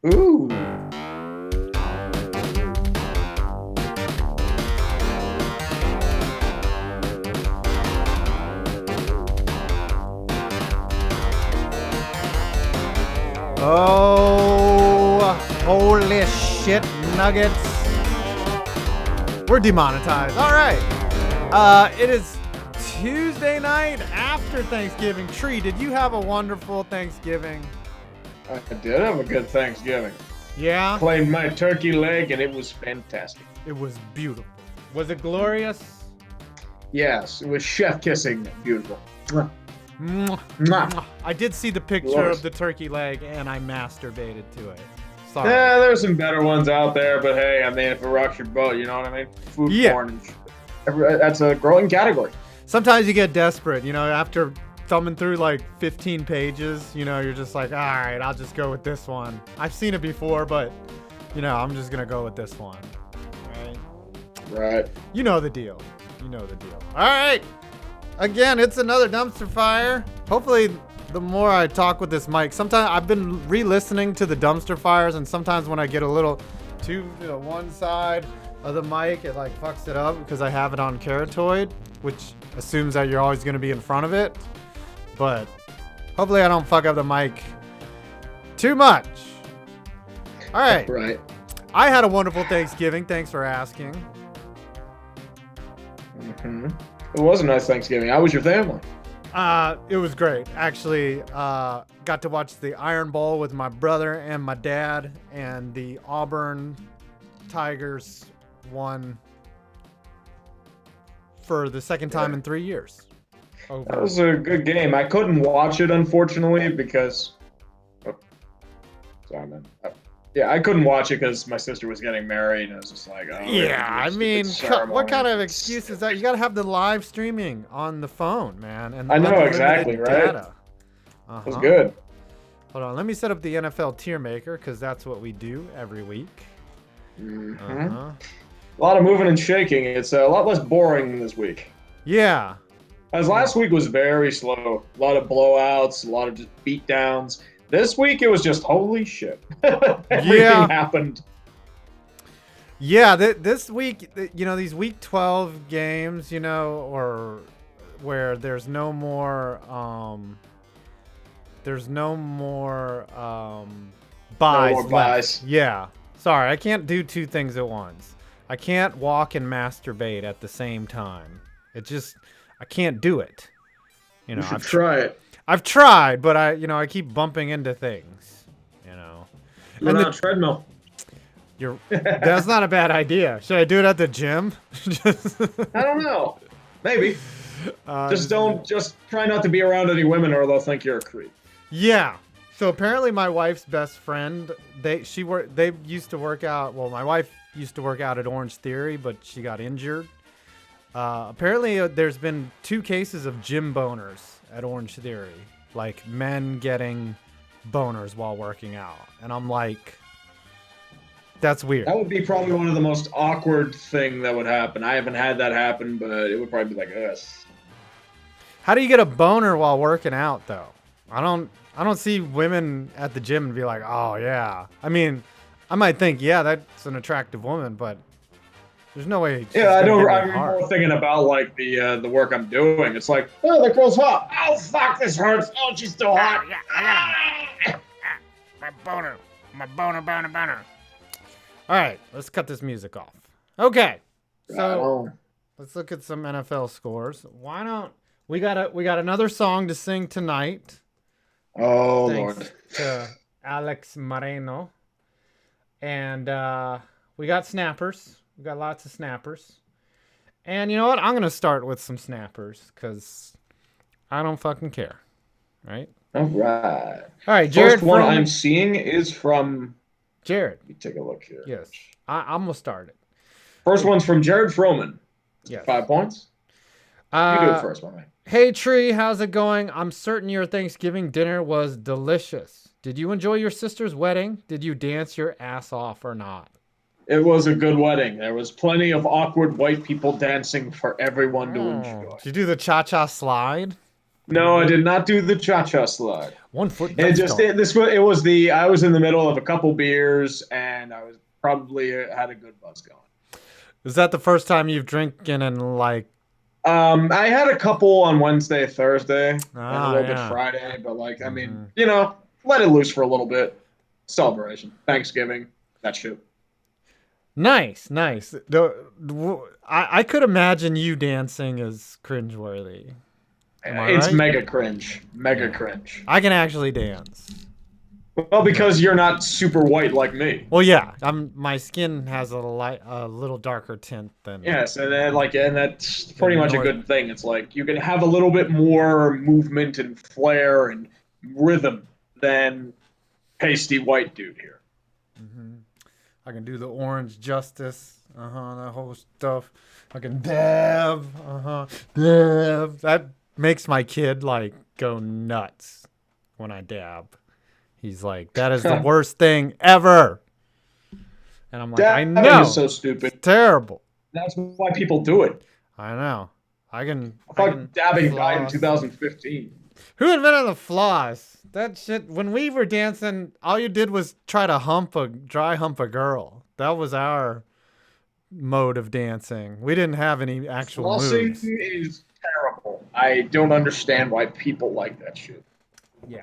Ooh. Oh, holy shit nuggets. We're demonetized. All right. It is Tuesday night after Thanksgiving. Tree, did you have a wonderful Thanksgiving? I did have a good Thanksgiving. Yeah? Claimed my turkey leg and it was fantastic. It was beautiful. Was it glorious? Yes, it was chef kissing beautiful. Mwah. Mwah. Mwah. I did see the picture Glorious. of the turkey leg and I masturbated to it. Sorry. Yeah, there's some better ones out there, but hey, I mean, if it rocks your boat, you know what I mean? Food Yeah. porn and shit. That's a growing category. Sometimes you get desperate, after thumbing through like 15 pages, you're just like, all right, I'll just go with this one. I've seen it before, but, I'm just going to go with this one. Right? Right. You know the deal. All right. Again, it's another dumpster fire. Hopefully, the more I talk with this mic, sometimes I've been re-listening to the dumpster fires, and sometimes when I get a little to one side of the mic, it like fucks it up because I have it on Keratoid, which assumes that you're always going to be in front of it. But hopefully I don't fuck up the mic too much. All right. Right. I had a wonderful Thanksgiving. Thanks for asking. It was a nice Thanksgiving. How was your family? It was great. Actually, got to watch the Iron Bowl with my brother and my dad, and the Auburn Tigers won for the second time in 3 years. That was a good game. I couldn't watch it, unfortunately, because... Oh, sorry, man. Yeah, I couldn't watch it because my sister was getting married, and I was just like, oh... Yeah, I mean, what kind of excuse is that? You got to have the live streaming on the phone, man. And I know, unlimited exactly, right? data. It was good. Hold on, let me set up the NFL tier maker, because that's what we do every week. A lot of moving and shaking. It's a lot less boring this week. Yeah. As last week was very slow. A lot of blowouts, a lot of just beatdowns. This week it was just holy shit. Everything happened. Yeah, this week, these week 12 games, or where there's no more buys left. Buys. Yeah. Sorry, I can't do two things at once. I can't walk and masturbate at the same time. I can't do it. You should try it. I've tried, but I keep bumping into things. You're on a treadmill. That's not a bad idea. Should I do it at the gym? I don't know. Maybe. Just try not to be around any women, or they'll think you're a creep. Yeah. So apparently, my wife's best friend, they used to work out. Well, my wife used to work out at Orange Theory, but she got injured. Apparently, there's been 2 cases of gym boners at Orange Theory, like men getting boners while working out, and I'm like, that's weird. That would be probably one of the most awkward thing that would happen. I haven't had that happen, but it would probably be like us. How do you get a boner while working out, though? I don't see women at the gym and be like, oh yeah. I mean, I might think, yeah, that's an attractive woman, but there's no way. Yeah, I'm more thinking about like the work I'm doing. It's like, oh, that girl's hot. Oh fuck, this hurts. Oh, she's still hot. Yeah, I got my boner. All right, let's cut this music off. Okay, so let's look at some NFL scores. Why don't we got another song to sing tonight? Oh, thanks Lord. to Alex Moreno, and we got snappers. We got lots of snappers. And you know what? I'm going to start with some snappers because I don't fucking care. Right? All right. All right, Jared. First one I'm seeing is from... Jared. Let me take a look here. Yes. I'm going to start it. First one's from Jared Froman. Yes. 5 points. You do it first, my man. Hey, Tree. How's it going? I'm certain your Thanksgiving dinner was delicious. Did you enjoy your sister's wedding? Did you dance your ass off or not? It was a good wedding. There was plenty of awkward white people dancing for everyone to enjoy. Did you do the cha-cha slide? No, I did not do the cha-cha slide. 1 foot. It Let's just go. it was the I was in the middle of a couple beers and I was probably had a good buzz going. Is that the first time you've drinking and like? I had a couple on Wednesday, Thursday, and a Ah, little bit yeah. Friday, but like I mean, Hmm. let it loose for a little bit. Celebration, Thanksgiving, that shit. Nice, nice. I could imagine you dancing as cringeworthy. Am I It's right? mega cringe, mega Yeah. cringe. I can actually dance. Well, No. because you're not super white like me. Well, yeah. My skin has a little darker tint Yes, and then and that's pretty than much a North. good thing. It's like you can have a little bit more movement and flair and rhythm than pasty white dude here. Hmm. I can do the orange justice. That whole stuff. I can dab. Dab. That makes my kid like go nuts when I dab. He's like, that is the worst thing ever. And I'm like, I Dabbing is know. so It's stupid. terrible. That's why people do it. I know. I can I I thought can dabbing died in floss. 2015. Who invented the floss? That shit. When we were dancing, all you did was try to dry hump a girl. That was our mode of dancing. We didn't have any actual Flossing moves. is terrible. I don't understand why people like that shit. Yeah.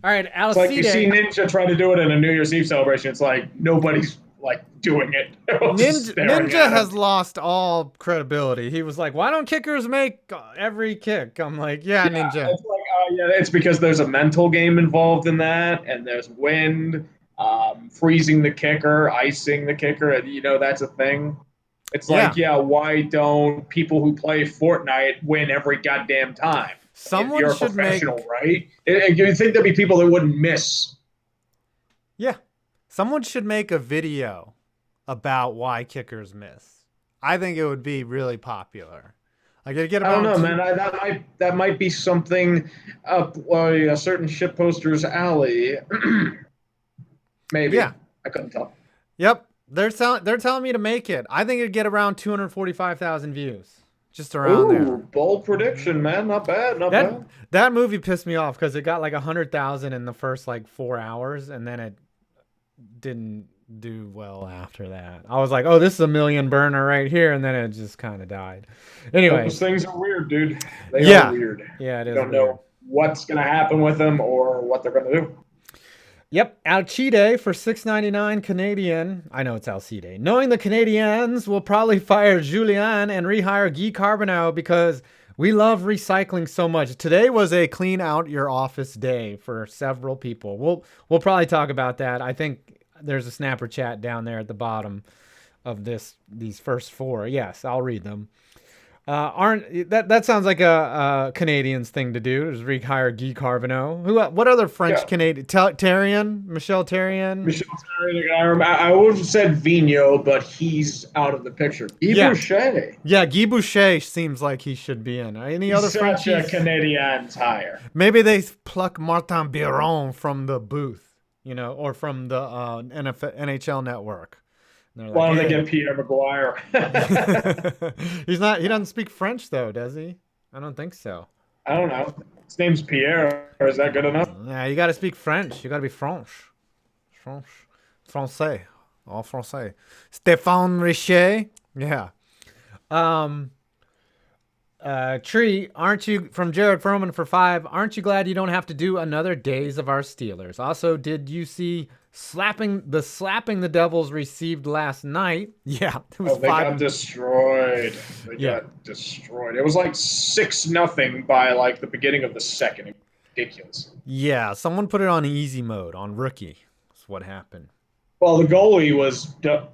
All right, It's like you see Alcide. Ninja try to do it in a New Year's Eve celebration. It's like nobody's like doing it. Everyone's just staring Ninja at has him. lost all credibility. He was like, "Why don't kickers make every kick?" I'm like, "Yeah, Yeah, Ninja." it's like, yeah, it's because there's a mental game involved in that, and there's wind, freezing the kicker, icing the kicker, and that's a thing. It's Yeah. like, yeah, why don't people who play Fortnite win every goddamn time? Someone You're a should professional, make right? You'd think there'd be people that wouldn't miss. Yeah. Someone should make a video about why kickers miss. I think it would be really popular. Like it'd get I don't around know, two. man. That might be something up a certain shit poster's alley. Maybe Yeah. I couldn't tell. Yep. They're telling me to make it. I think it'd get around 245,000 views. Just around there. Ooh, bold Hmm. prediction, man. Not bad, not That bad. that movie pissed me off because it got like 100,000 in the first like 4 hours, and then it didn't do well after that. I was like, oh, this is a million burner right here, and then it just kind of died. Those Anyways, things are weird, dude. They are yeah, weird. yeah, it You is don't weird. know what's gonna happen with them or what they're gonna do. Yep, Alcide for 6.99 Canadian. I know it's Alcide. Knowing the Canadians will probably fire Julien and rehire Guy Carbonneau because we love recycling so much. Today was a clean out your office day for several people. We'll probably talk about that. I think there's a snapper chat down there at the bottom of these first four. Yes, I'll read them. Aren't that sounds like a Canadians thing to do? Is rehire Guy Carbonneau? What other French Yeah. Canadian? Terrien, Michel Terrien. Michel Terry, I would have said Vino, but he's out of the picture. Guy Yeah, Boucher. yeah. Guy Boucher seems like he should be in. Any He's other such a Frenchies? Canadian tire. Maybe they pluck Martin Biron from the booth, or from the NHL network. And they're like, Why don't they hey. get Pierre Maguire? He's not. He doesn't speak French though, does he? I don't think so. I don't know. His name's Pierre. Is that good enough? Yeah, you got to speak French. You got to be French. French. Français. All Français. Stéphane Richer. Yeah. Tree, aren't you from Jared Froman for 5? Aren't you glad you don't have to do another Days of Our Steelers? Also, did you see slapping the Devils received last night? Yeah, it was They 5. got destroyed. They Yeah. got destroyed. It was like 6-0 by like the beginning of the second. Ridiculous. Yeah, someone put it on easy mode on rookie. That's what happened. Well, the goalie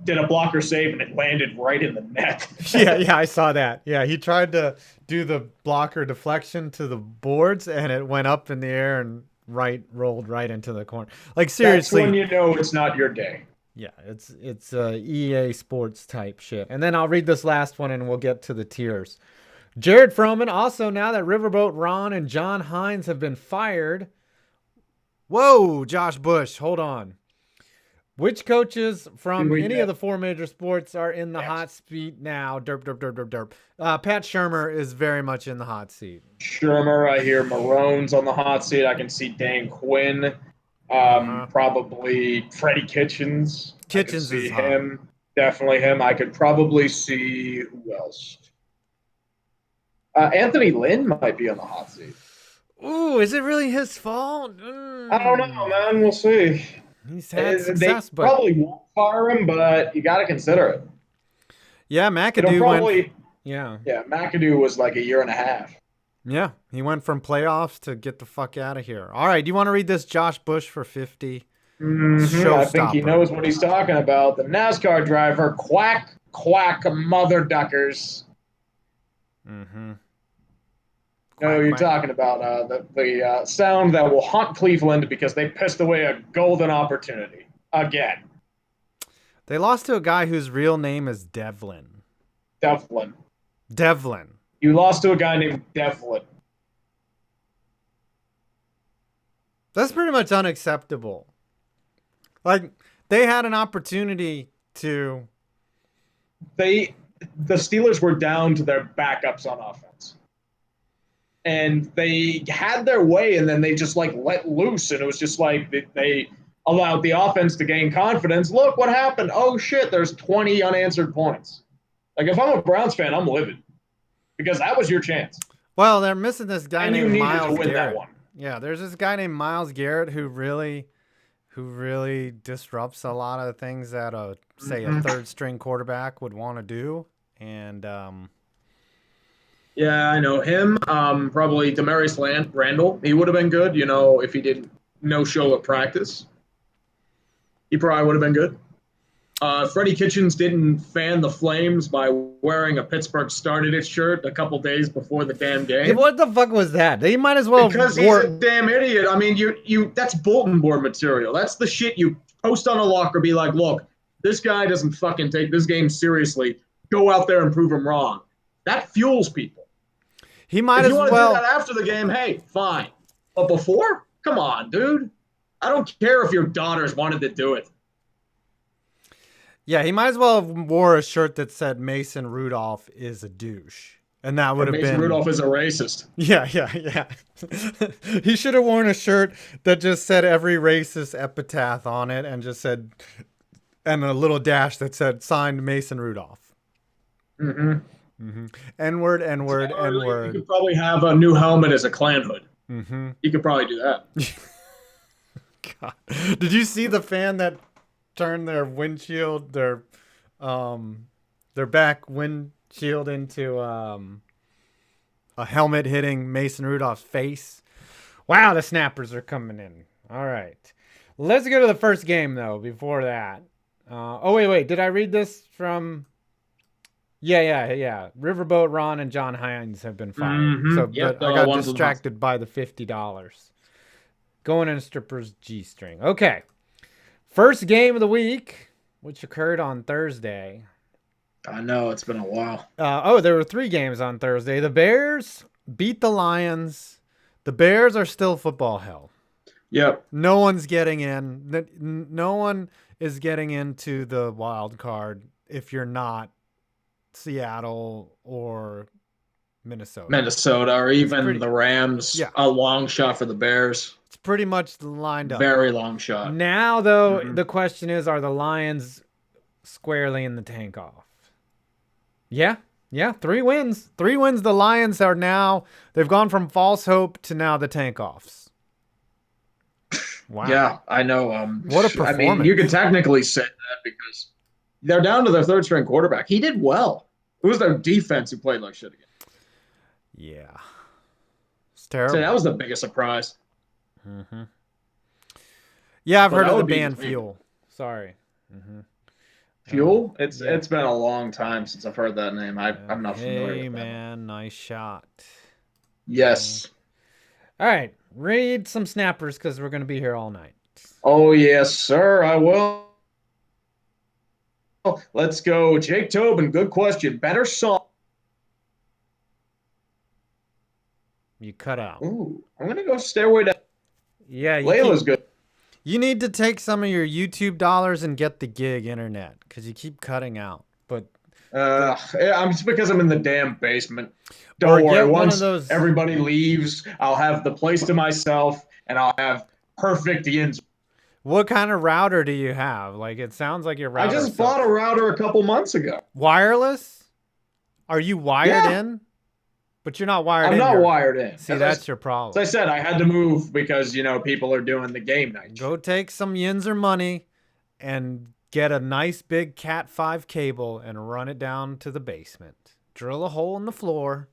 did a blocker save and it landed right in the net. Yeah, I saw that. Yeah, he tried to do the blocker deflection to the boards, and it went up in the air and rolled right into the corner. Like seriously, That's when you know it's not your day. yeah, it's EA Sports type shit. And then I'll read this last one, and we'll get to the tiers. Jared Froman, also now that Riverboat Ron and John Hines have been fired. Whoa, Josh Bush, hold on. Which coaches from we any get? of the 4 major sports are in the hot seat now? Derp, derp, derp, derp, derp. Pat Shurmur is very much in the hot seat. Shermer, I hear Marone's on the hot seat. I can see Dan Quinn. Probably Freddie Kitchens. I could Kitchens see is hot. him. Definitely him. I could probably see who else. Anthony Lynn might be on the hot seat. Ooh, is it really his fault? I don't know, man. We'll see. He's had They success, but probably won't fire him, but you got to consider it. yeah, McAdoo went. Yeah, McAdoo was like a year and a half. yeah, he went from playoffs to get the fuck out of here. All right, do you want to read this? Josh Bush for 50. I think he knows what he's talking about. The NASCAR driver, quack, quack, mother duckers. Mm-hmm. No, you're talking about the sound that will haunt Cleveland because they pissed away a golden opportunity again. They lost to a guy whose real name is Devlin. Devlin. You lost to a guy named Devlin. That's pretty much unacceptable. Like, they had an opportunity to. The Steelers were down to their backups on offense. And they had their way, and then they just like let loose, and it was just like they allowed the offense to gain confidence. Look what happened. Oh shit, there's 20 unanswered points. Like, if I'm a Browns fan, I'm livid because that was your chance. Well, they're missing this guy named Myles to win Garrett. That one. Yeah, there's this guy named Myles Garrett who really disrupts a lot of things that say a third string quarterback would want to do. And yeah, I know him. Probably Demarius Randall. He would have been good, if he didn't no-show at practice. He probably would have been good. Freddie Kitchens didn't fan the flames by wearing a Pittsburgh Started-It shirt a couple days before the damn game. Yeah, what the fuck was that? They might as well. Because he's a damn idiot. I mean, that's bulletin board material. That's the shit you post on a locker. Be like, look, this guy doesn't fucking take this game seriously. Go out there and prove him wrong. That fuels people. He might if as you want well. to do that after the game, hey, fine. But before, come on, dude. I don't care if your daughters wanted to do it. Yeah, he might as well have wore a shirt that said Mason Rudolph is a douche. And that would have been... Mason Rudolph is a racist. Yeah. He should have worn a shirt that just said every racist epitaph on it and just said... And a little dash that said, signed Mason Rudolph. N-word, N-word, N-word. You could probably have a new helmet as a Klan hood. Mm-hmm. You could probably do that. God. Did you see the fan that turned their windshield, their back windshield into a helmet hitting Mason Rudolph's face? Wow, the snappers are coming in. All right. Let's go to the first game, though, before that. Wait. Did I read this from... Yeah. Riverboat Ron and John Hines have been fired. But I got distracted by the $50. Going in a stripper's G-string. Okay. First game of the week, which occurred on Thursday. I know, it's been a while. There were 3 games on Thursday. The Bears beat the Lions. The Bears are still football hell. Yep. No one's getting in. No one is getting into the wild card if you're not Seattle or Minnesota, or even the Rams. Yeah. A long shot for the Bears. It's pretty much lined up. Very long shot. Now, though, the question is, are the Lions squarely in the tank-off? Yeah, 3 wins. 3 wins. The Lions are now, they've gone from false hope to now the tank-offs. Wow. Yeah, I know. What a performance. I mean, you could technically say that because they're down to their third-string quarterback. He did well. It was their defense who played like shit again. Yeah. It's terrible. So that was the biggest surprise. Mm-hmm. Yeah, I've heard of the band Fuel. Sorry. Mm-hmm. Fuel? It's been a long time since I've heard that name. I'm not familiar with that. Hey, man, nice shot. Yes. All right, read some snappers because we're going to be here all night. Oh, yes, sir, I will. Let's go. Jake Tobin, good question. Better song. You cut out. Ooh, I'm going to go Stairway to... Yeah. Layla's good. You need to take some of your YouTube dollars and get the gig internet because you keep cutting out. But It's because I'm in the damn basement. or Don't worry. get one of Once those. everybody leaves, I'll have the place to myself, and I'll have perfect ends. What kind of router do you have? Like it sounds like your I router just bought a sucks. router a couple months ago. Wireless? Are you wired Yeah, in? But you're not wired I'm in. not wired in. See, that's your As I problem. said, I had to move because people are doing the game night Go shit. take some Yinzer money and get a nice big Cat 5 cable and run it down to the basement. Drill a hole in the floor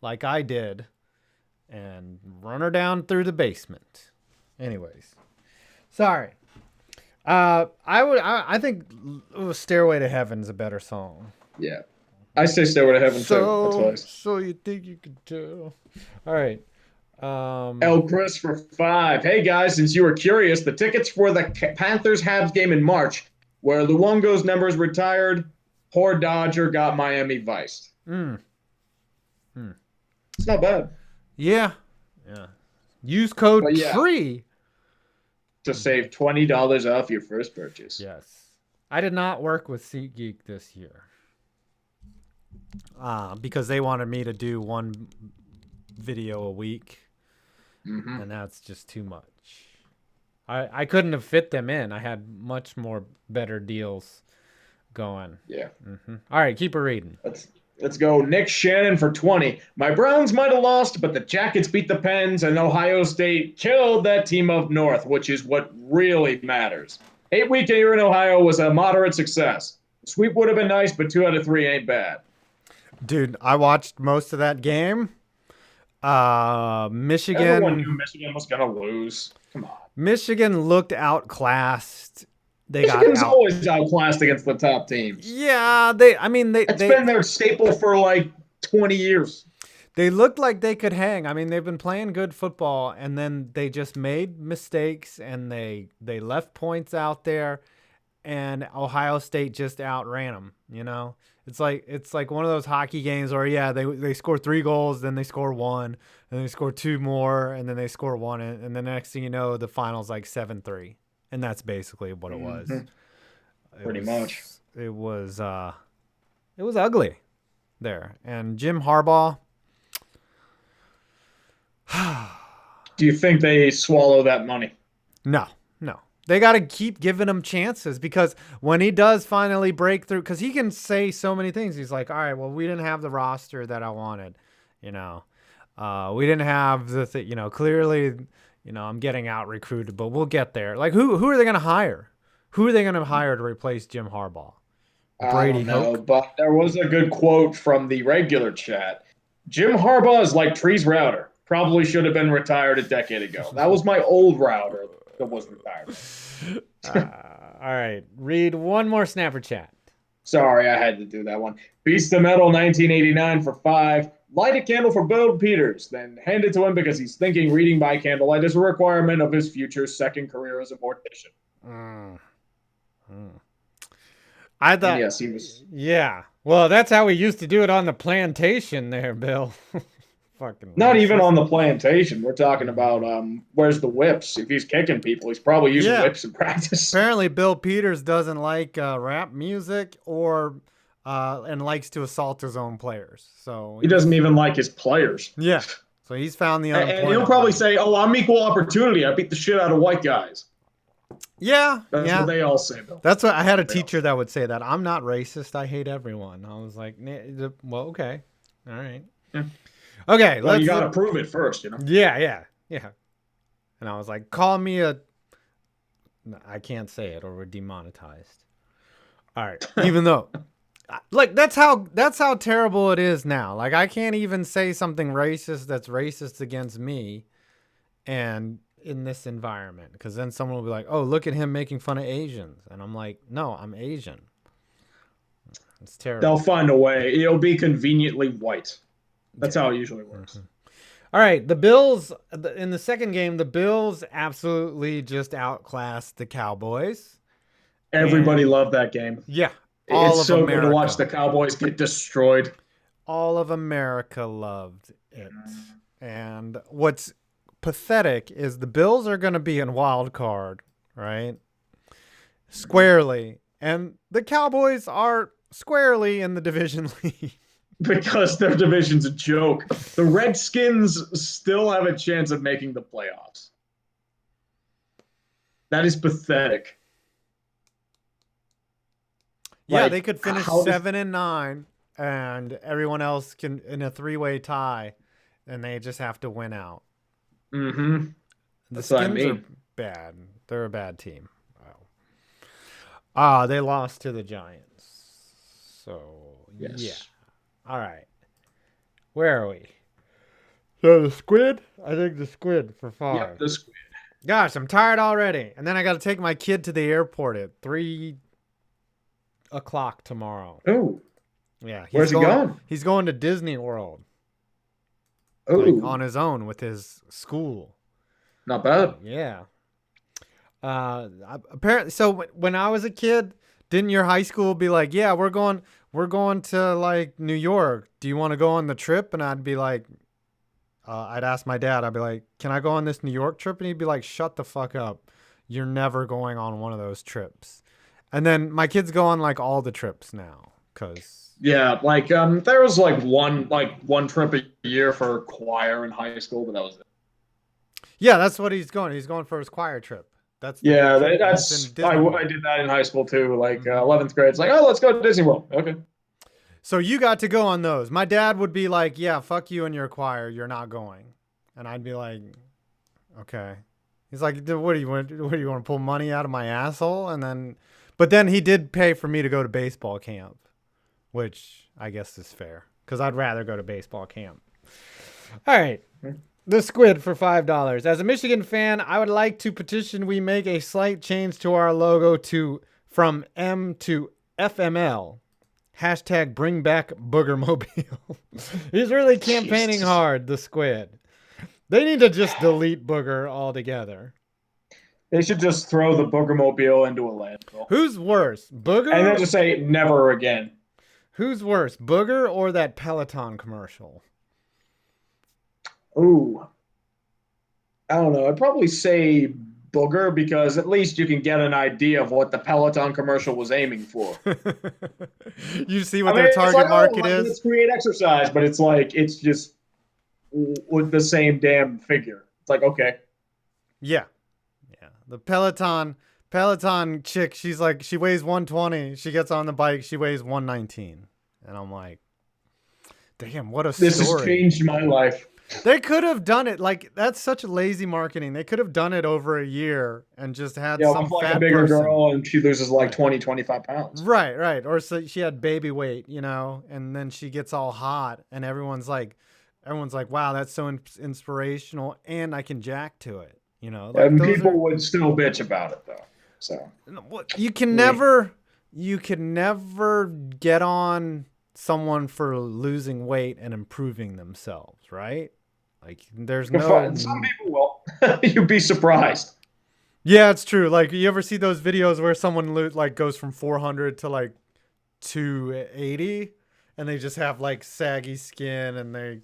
like I did and run her down through the basement. Anyways, sorry. I think Stairway to Heaven's a better song. Yeah, I say Stairway to Heaven too. That's why. So you think you could tell? All right. El Chris for 5. Hey guys, since you were curious, the tickets for the Panthers Habs game in March, where Luongo's numbers retired, poor Dodger got Miami Vice. It's not bad. Yeah. Use code But yeah. TREE To save $20 off your first purchase. Yes. I did not work with SeatGeek this year. Because they wanted me to do one video a week. Mm-hmm. And that's just too much. I couldn't have fit them in. I had much more better deals going. Yeah. All right, keep it reading. Let's go. Nick Shannon for 20. My Browns might have lost, but the Jackets beat the Pens, and Ohio State killed that team up north, which is what really matters. 8-week year in Ohio was a moderate success. The sweep would have been nice, but 2 out of 3 ain't bad. Dude, I watched most of that game. Michigan. Everyone knew Michigan was going to lose. Come on. Michigan looked outclassed. Michigan's always outclassed against the top teams. Yeah, It's been their staple for like 20 years. They looked like they could hang. I mean, they've been playing good football, and then they just made mistakes, and they left points out there, and Ohio State just outran them. It's like one of those hockey games where they score 3 goals, then they score 1, and they score 2 more, and then they score 1, and the next thing you know, the final's like 7-3, and that's basically what it was. Pretty much. It was ugly there, and Jim Harbaugh. Do you think they swallow that money? No. They got to keep giving him chances because when he does finally break through, because he can say so many things. He's like, all right, well, we didn't have the roster that I wanted. We didn't have the thing, clearly, I'm getting out recruited, but we'll get there. Like, who are they going to hire? Who are they going to hire to replace Jim Harbaugh? Brady Hoke? But there was a good quote from the regular chat. Jim Harbaugh is like Tree's router. Probably should have been retired a decade ago. That was my old router that was retired. All right. Read one more Snapper chat. Sorry, I had to do that one. Beast of Metal 1989 for 5. Light a candle for Bill Peters, then hand it to him because he's thinking reading by candlelight is a requirement of his future second career as a mortician. I thought. And yes, he was. Yeah. Well, that's how we used to do it on the plantation there, Bill. Fucking not even on the plantation. We're talking about where's the whips? If he's kicking people, he's probably using whips in practice. Apparently, Bill Peters doesn't like rap music or and likes to assault his own players. So he doesn't even like his players. Yeah. So he's found the unemployment. And he'll probably say, "Oh, I'm equal opportunity. I beat the shit out of white guys." Yeah. That's what they all say, Bill. That's what I had a teacher that would say that. I'm not racist. I hate everyone. I was like, well, okay. All right. Yeah. Okay. Well, you got to prove it first, Yeah. And I was like, call me a... I can't say it or we're demonetized. All right. Even though... Like, that's how terrible it is now. Like, I can't even say something racist that's racist against me and in this environment. Because then someone will be like, oh, look at him making fun of Asians. And I'm like, no, I'm Asian. It's terrible. They'll find a way. It'll be conveniently white. That's how it usually works. All right. The Bills, in the second game, the Bills absolutely just outclassed the Cowboys. Everybody loved that game. Yeah. It's so good to watch the Cowboys get destroyed. All of America loved it. And what's pathetic is the Bills are going to be in wild card, right? Squarely. And the Cowboys are squarely in the division lead. Because their division's a joke. The Redskins still have a chance of making the playoffs. That is pathetic. Yeah, Like, they could finish 7-9, and everyone else can in a 3-way tie, and they just have to win out. Mm-hmm. The Skins are bad. They're a bad team. They lost to the Giants. So yes. Yeah. All right. Where are we? So the Squid? I think the Squid for 5. Yep, the Squid. Gosh, I'm tired already. And then I got to take my kid to the airport at 3 o'clock tomorrow. Oh. Yeah. Where's he going? He's going to Disney World. Oh. Like, on his own with his school. Not bad. Yeah. Apparently, so when I was a kid, didn't your high school be like, yeah, we're going to like New York. Do you want to go on the trip? And I'd be like, I'd ask my dad, I'd be like, can I go on this New York trip? And he'd be like, shut the fuck up. You're never going on one of those trips. And then my kids go on like all the trips now. Yeah, like there was like one trip a year for choir in high school, but that was it. Yeah, that's what he's going. He's going for his choir trip. I did that in high school too. Like 11th grade, it's like, oh, let's go to Disney World. Okay. So you got to go on those. My dad would be like, yeah, fuck you and your choir. You're not going. And I'd be like, okay. He's like, what do you want to pull money out of my asshole? But then he did pay for me to go to baseball camp, which I guess is fair because I'd rather go to baseball camp. All right. The Squid for $5. As a Michigan fan, I would like to petition we make a slight change to our logo from M to FML. Hashtag bring back Boogermobile. He's really campaigning hard, the Squid. They need to just delete Booger altogether. They should just throw the Boogermobile into a landfill. Who's worse, Booger? And then just say never again. Who's worse, Booger or that Peloton commercial? Ooh. I don't know. I'd probably say Booger because at least you can get an idea of what the Peloton commercial was aiming for. You see what their target market is? Let's create exercise, but it's just with the same damn figure. It's like, okay. Yeah. The Peloton chick, she's like, she weighs 120. She gets on the bike, she weighs 119. And I'm like, damn, what a story. This has changed my life. They could have done it. Like, that's such lazy marketing. They could have done it over a year and just had some with like fat a bigger person. girl and she loses like 20, 25 pounds. Right. Or so she had baby weight, and then she gets all hot and everyone's like, wow, that's so inspirational and I can jack to it. Like and people would still bitch about it though. So you can never get on someone for losing weight and improving themselves, right? Like there's no. Some people will. You'd be surprised. Yeah, it's true. Like you ever see those videos where someone like goes from 400 to like 280, and they just have like saggy skin and they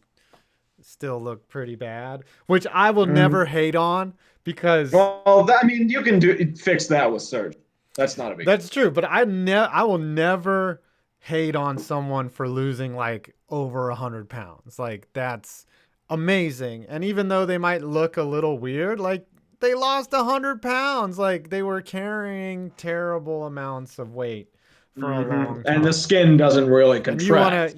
still look pretty bad, which I will never hate on because. Well, you can fix that with surgery. That's not a big. That's true, but I will never hate on someone for losing like over 100 pounds. Like that's amazing. And even though they might look a little weird, like they lost 100 pounds, like they were carrying terrible amounts of weight for a long time. And the skin doesn't really contract.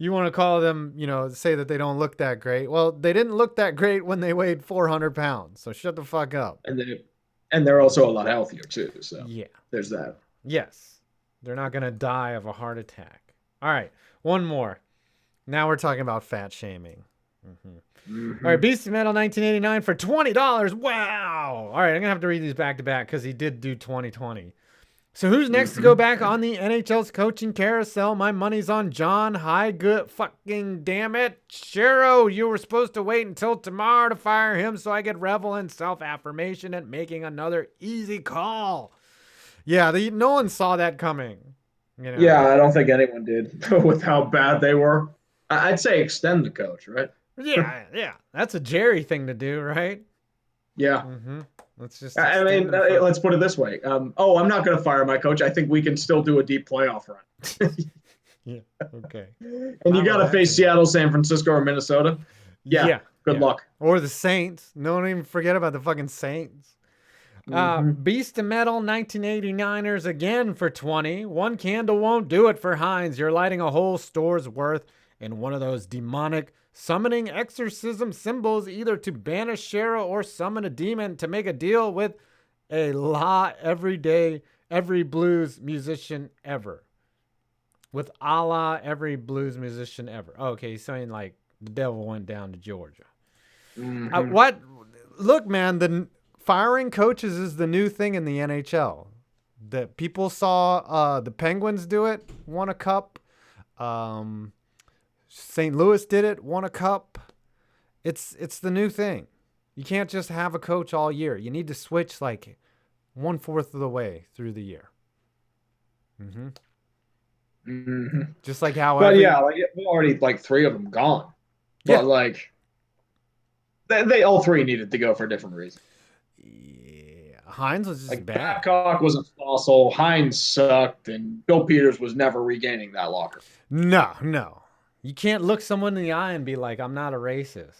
You want to call them, say that they don't look that great. Well, they didn't look that great when they weighed 400 pounds. So shut the fuck up. And they're also a lot healthier too. So yeah, there's that. Yes. They're not going to die of a heart attack. All right. One more. Now we're talking about fat shaming. All right. Beastie Metal 1989 for $20. Wow. All right. I'm going to have to read these back to back because he did do 2020. So who's next to go back on the NHL's coaching carousel? My money's on John Highgood. Fucking damn it. Shero, you were supposed to wait until tomorrow to fire him so I could revel in self-affirmation and making another easy call. Yeah, no one saw that coming. Yeah, I don't think anyone did with how bad they were. I'd say extend the coach, right? Yeah. That's a Jerry thing to do, right? Yeah. Let's just I extend mean, them for... let's put it this way. I'm not going to fire my coach. I think we can still do a deep playoff run. Yeah. Okay. And you Not got with to that face team. Seattle, San Francisco, or Minnesota. Yeah. Yeah. Good luck. Or the Saints. Don't even forget about the fucking Saints. Beast of Metal 1989ers again for 20. One candle won't do it for Heinz. You're lighting a whole store's worth in one of those demonic summoning exorcism symbols, either to banish Shara or summon a demon to make a deal with a every blues musician ever. With Allah, every blues musician ever. Oh, okay, he's saying like the devil went down to Georgia. What? Look, man, the firing coaches is the new thing in the NHL. The people saw the Penguins do it, won a cup. St. Louis did it, won a cup. It's the new thing. You can't just have a coach all year. You need to switch like 1/4 of the way through the year. Just like how. But yeah, like already like 3 of them gone. But like they all 3 needed to go for different reasons. Yeah, Heinz was just like bad. Babcock was a fossil. Heinz sucked, and Bill Peters was never regaining that locker. No. You can't look someone in the eye and be like, I'm not a racist.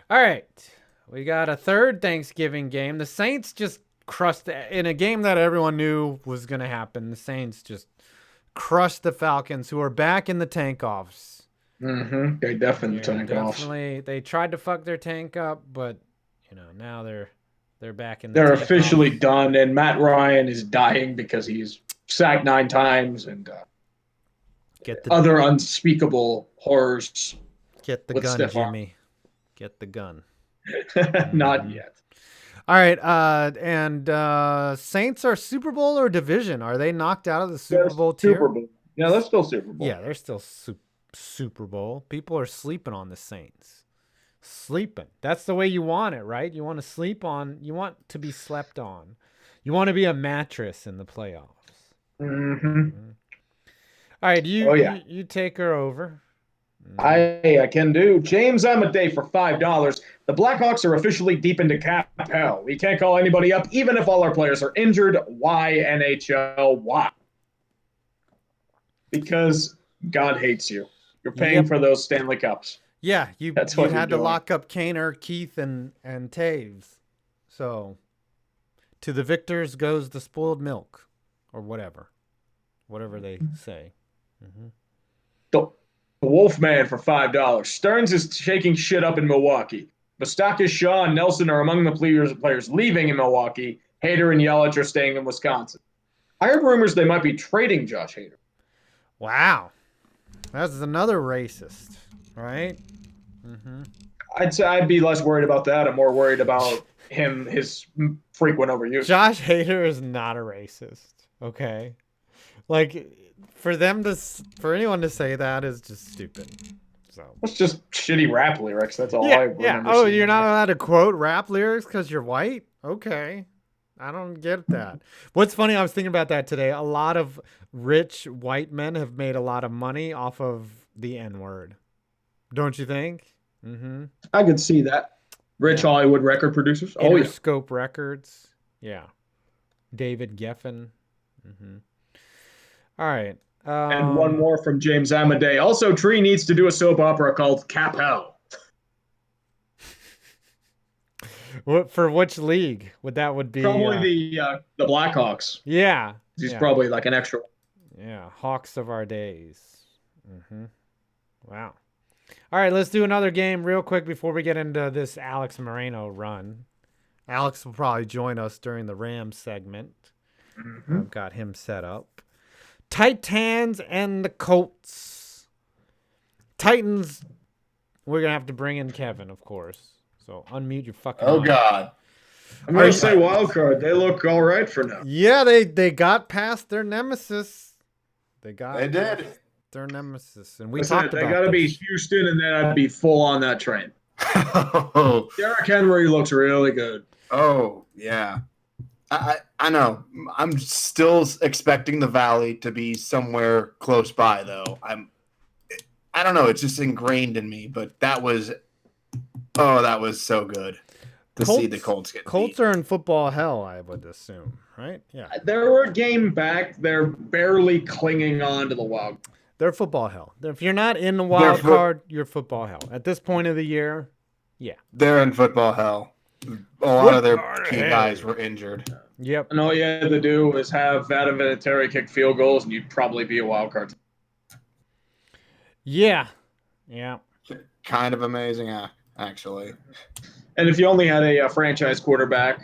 All right. We got a third Thanksgiving game. The Saints just crushed in a game that everyone knew was going to happen. The Saints just crushed the Falcons, who are back in the tank-offs. They definitely they tried to fuck their tank up, but now they're back in they're officially done, and Matt Ryan is dying because he's sacked 9 times and other unspeakable horrors. Get the gun, Jimmy. Get the gun. Not yet. All right, and Saints are Super Bowl or division? Are they knocked out of the Super Bowl tier? Super Bowl. Yeah, they're still Super Bowl. Yeah, they're still Super Bowl. People are sleeping on the Saints. Sleeping. That's the way you want it, right? You want to sleep on. You want to be slept on. You want to be a mattress in the playoffs. All right, you take her over. I can do. James Amadei for $5. The Blackhawks are officially deep into cap hell. We can't call anybody up, even if all our players are injured. Why, NHL? Why? Because God hates you. You're paying for those Stanley Cups. Yeah, you had to lock up Kaner, Keith, and Taves. So, to the victors goes the spoiled milk, or whatever they say. The Wolfman for $5. Stearns is shaking shit up in Milwaukee. Moustakas, Shaw, and Nelson are among the players leaving in Milwaukee. Hader and Yelich are staying in Wisconsin. I heard rumors they might be trading Josh Hader. Wow. That's another racist, right? I'd be less worried about that. I'm more worried about his frequent overuse. Josh Hader is not a racist, okay? Like, for anyone to say that is just stupid. So it's just shitty rap lyrics. That's all I remember. Yeah. Oh, you're not allowed to quote rap lyrics because you're white? Okay. I don't get that. What's funny, I was thinking about that today. A lot of rich white men have made a lot of money off of the N-word. Don't you think? I could see that. Rich Hollywood record producers. Interscope Records. Yeah. David Geffen. All right. And one more from James Amadei. Also, Tree needs to do a soap opera called Cap Hell. What for? Which league would be? Probably the Blackhawks. Yeah, he's probably like an extra. Yeah, Hawks of our days. Wow. All right, let's do another game real quick before we get into this Alex Moreno run. Alex will probably join us during the Rams segment. I've got him set up. Titans and the Colts. Titans, we're going to have to bring in Kevin, of course. So unmute your fucking mic. God. I'm going to say wild card. They look all right for now. Yeah, they got past their nemesis. They did. Their nemesis. And we talked about they got to be Houston, and then I'd be full on that train. Derrick Henry looks really good. Oh, yeah. I know. I'm still expecting the Valley to be somewhere close by, though. I don't know. It's just ingrained in me, but that was Oh, that was so good to see the Colts get Colts beat. are in football hell, I would assume, right? Yeah. They're a game back. They're barely clinging on to the wild. They're football hell. If you're not in the wild card, you're football hell. At this point of the year, yeah. They're in football hell. A lot of their key guys were injured. Yep. And all you had to do was have Adam Vinatieri kick field goals, and you'd probably be a wild card. Yeah. Yeah. Kind of amazing, actually. And if you only had a franchise quarterback,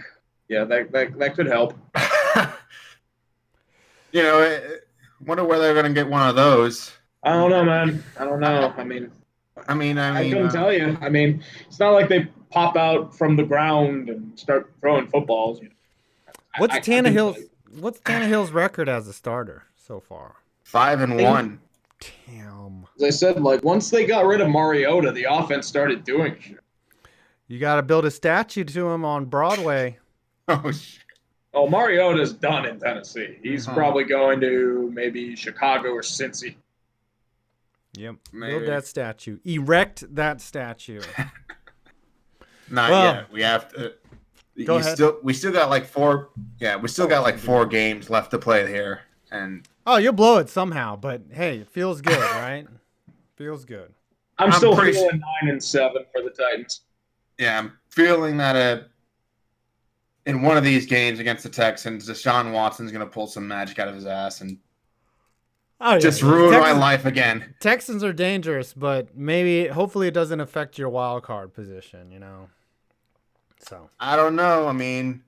yeah, that could help. You know, wonder where they're going to get one of those. I don't know, man. I don't know. I couldn't tell you. I mean, it's not like they pop out from the ground and start throwing footballs. What's Tannehill's record as a starter so far? 5-1. Damn. As I said, like once they got rid of Mariota, the offense started doing shit. You got to build a statue to him on Broadway. Oh shit. Oh, Mariota's done in Tennessee. He's probably going to maybe Chicago or Cincy. Yep. Maybe. Build that statue. Erect that statue. Not yet. We have to. Go ahead. We still got like 4. Yeah, we still got like 4 games left to play here, and. Oh, you'll blow it somehow, but hey, it feels good, right? Feels good. I'm still feeling 9-7 for the Titans. Yeah, I'm feeling that in one of these games against the Texans, Deshaun Watson's going to pull some magic out of his ass and just ruin my life again. Texans are dangerous, but hopefully it doesn't affect your wild card position, you know? So I don't know. I mean,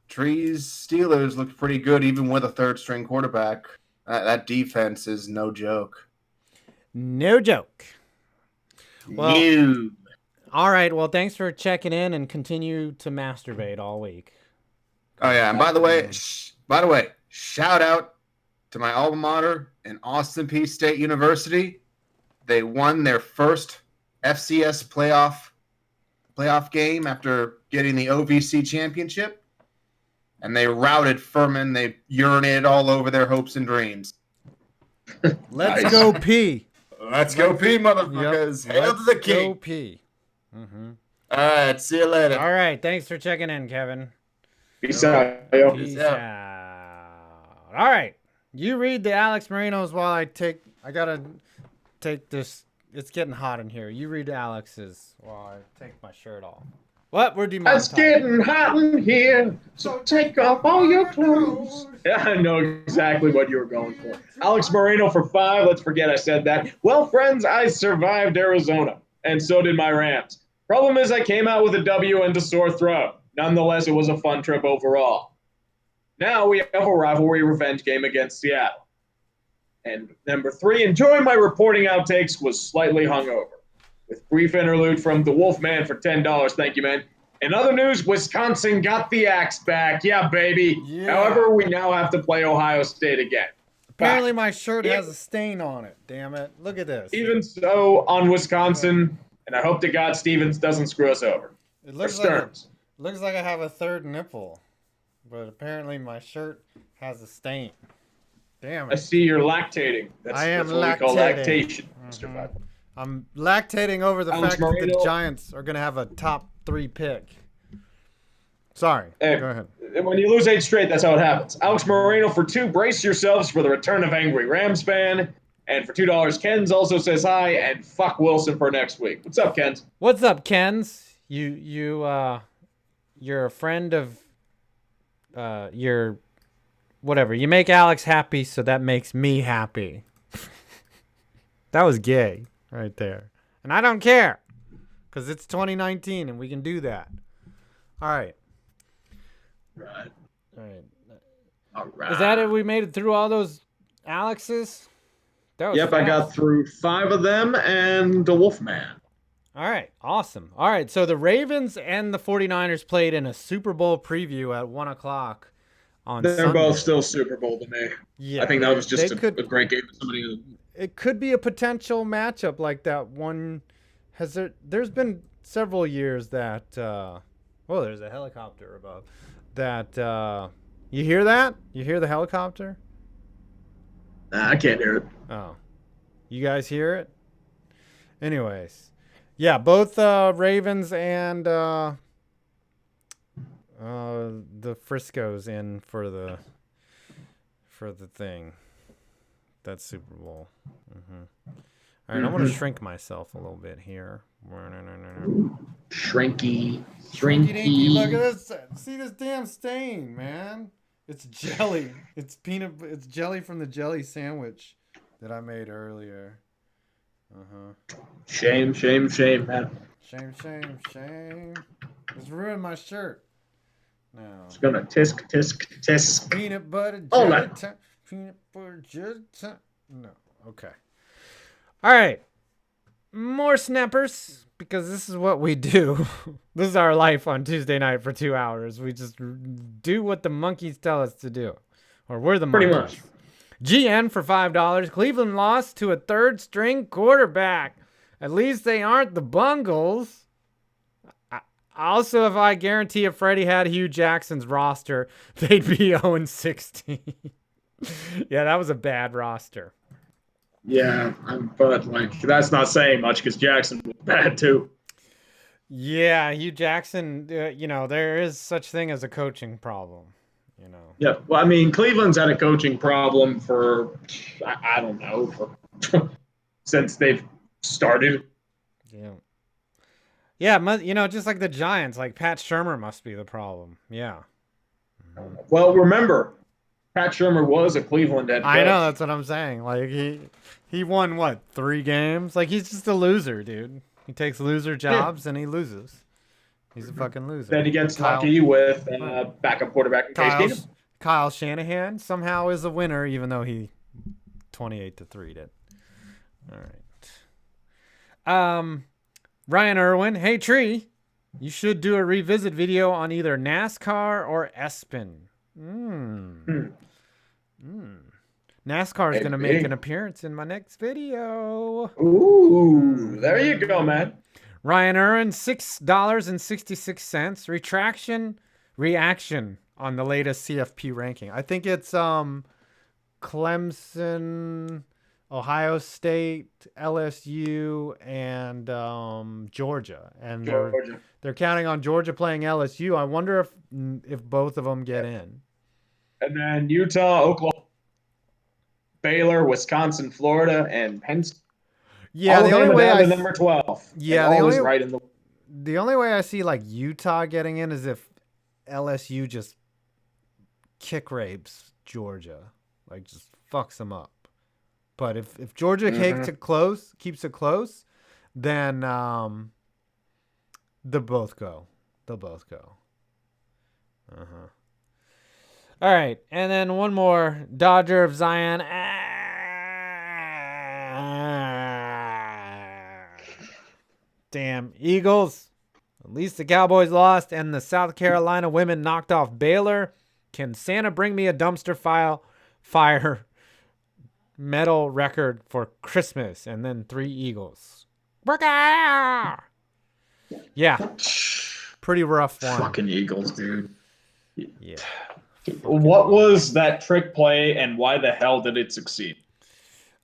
Tree's Steelers looked pretty good even with a third-string quarterback. That defense is no joke. No joke. Well, no. All right. Well, thanks for checking in and continue to masturbate all week. Oh yeah, and by the way, shout out to my alma mater in Austin Peay State University. They won their first FCS playoff game after getting the OVC championship, and they routed Furman. They urinated all over their hopes and dreams. Let's go P. Let's go P, motherfuckers. Yep. Hail to the king. Go P. Mm-hmm. All right, see you later. All right, thanks for checking in, Kevin. Peace out. Yo. Peace out. All right, you read the Alex Marinos while I gotta take this. It's getting hot in here. You read Alex's while I take my shirt off. What? We're demonetized. It's getting hot in here, so take off all your clothes. Yeah, I know exactly what you were going for. Alex Moreno for 5. Let's forget I said that. Well, friends, I survived Arizona, and so did my Rams. Problem is I came out with a W and a sore throat. Nonetheless, it was a fun trip overall. Now we have a rivalry revenge game against Seattle. And number 3, enjoying my reporting outtakes, was slightly hungover. With brief interlude from the Wolfman for $10. Thank you, man. In other news, Wisconsin got the axe back. Yeah, baby. Yeah. However, we now have to play Ohio State again. Apparently my shirt has a stain on it. Damn it. Look at this. Even so, on Wisconsin, and I hope to God Stevens doesn't screw us over. It looks like I have a third nipple, but apparently my shirt has a stain. Damn it. I see you're lactating. I am that's what lactating. We call lactation, Mr. Five. I'm lactating over the fact that the Giants are going to have a top 3 pick. Sorry. Hey, go ahead. When you lose 8 straight, that's how it happens. Alex Moreno for 2. Brace yourselves for the return of Angry Rams fan. And for $2, Ken's also says hi, and fuck Wilson for next week. What's up, Ken's? What's up, Ken's? You're a friend of your whatever. You make Alex happy, so that makes me happy. That was gay right there. And I don't care, because it's 2019 and we can do that. All right. Right. All right. All right. Is that it? We made it through all those Alexes? That was yep, fast. I got through 5 of them and the Wolfman. All right, awesome. All right, so the Ravens and the 49ers played in a Super Bowl preview at 1 o'clock on They're Sunday. both still Super Bowl to me. Yeah, I think that was just a great game. It could be a potential matchup like that one. There's been several years that, there's a helicopter above. That, you hear that? You hear the helicopter? Nah, I can't hear it. Oh. You guys hear it? Anyways. Yeah, both Ravens and the Frisco's in for the thing. That's Super Bowl. All right, I'm gonna shrink myself a little bit here. Shrinky, Shrinky dinky. Look at shrinky. this. See this damn stain, man. It's jelly. It's peanut. It's jelly from the jelly sandwich that I made earlier. Shame, shame, shame, man. Shame, shame, shame. It's ruined my shirt. Now. It's gonna tisk, tisk, tisk. Peanut butter Oh, jelly no. time. Peanut butter jelly time. No. Okay. All right. More snappers because this is what we do. This is our life on Tuesday night for 2 hours. We just do what the monkeys tell us to do. Or we're the monkeys. Pretty much. GN for $5. Cleveland lost to a third string quarterback. At least they aren't the Bungles. Also, if I guarantee if Freddie had Hugh Jackson's roster, they'd be 0-16. Yeah, that was a bad roster. Yeah, but like that's not saying much because Jackson was bad too. Yeah, Hugh Jackson, there is such thing as a coaching problem, Yeah, well, I mean, Cleveland's had a coaching problem for I don't know for since they've started. Yeah. Yeah, just like the Giants, like Pat Shurmur must be the problem. Yeah. Well, remember, Pat Shurmur was a Cleveland head coach. I know, that's what I'm saying. Like he won what, 3 games? Like he's just a loser, dude. He takes loser jobs and he loses. He's a fucking loser. Then he gets lucky with backup quarterback Case Keenum. Kyle Shanahan somehow is a winner, even though he 28-3 did. All right. Ryan Irwin, hey Tree, you should do a revisit video on either NASCAR or ESPN. NASCAR is going to make an appearance in my next video. Ooh, there you go, man. Ryan Irwin, $6.66. Reaction on the latest CFP ranking. I think it's Clemson, Ohio State, LSU, and Georgia. And they're counting on Georgia playing LSU. I wonder if both of them get in. And then Utah, Oklahoma, Baylor, Wisconsin, Florida, and Penn State. Yeah, the only way number 12. Yeah, the only way I see like Utah getting in is if LSU just kick rapes Georgia, like just fucks them up. But if Georgia keeps it close, then they'll both go. All right, and then one more Dodger of Zion. Damn Eagles. At least the Cowboys lost and the South Carolina women knocked off Baylor. Can Santa bring me a dumpster fire medal record for Christmas? And then 3 Eagles. Yeah. Pretty rough one. Fucking Eagles, dude. Yeah. What was that trick play and why the hell did it succeed?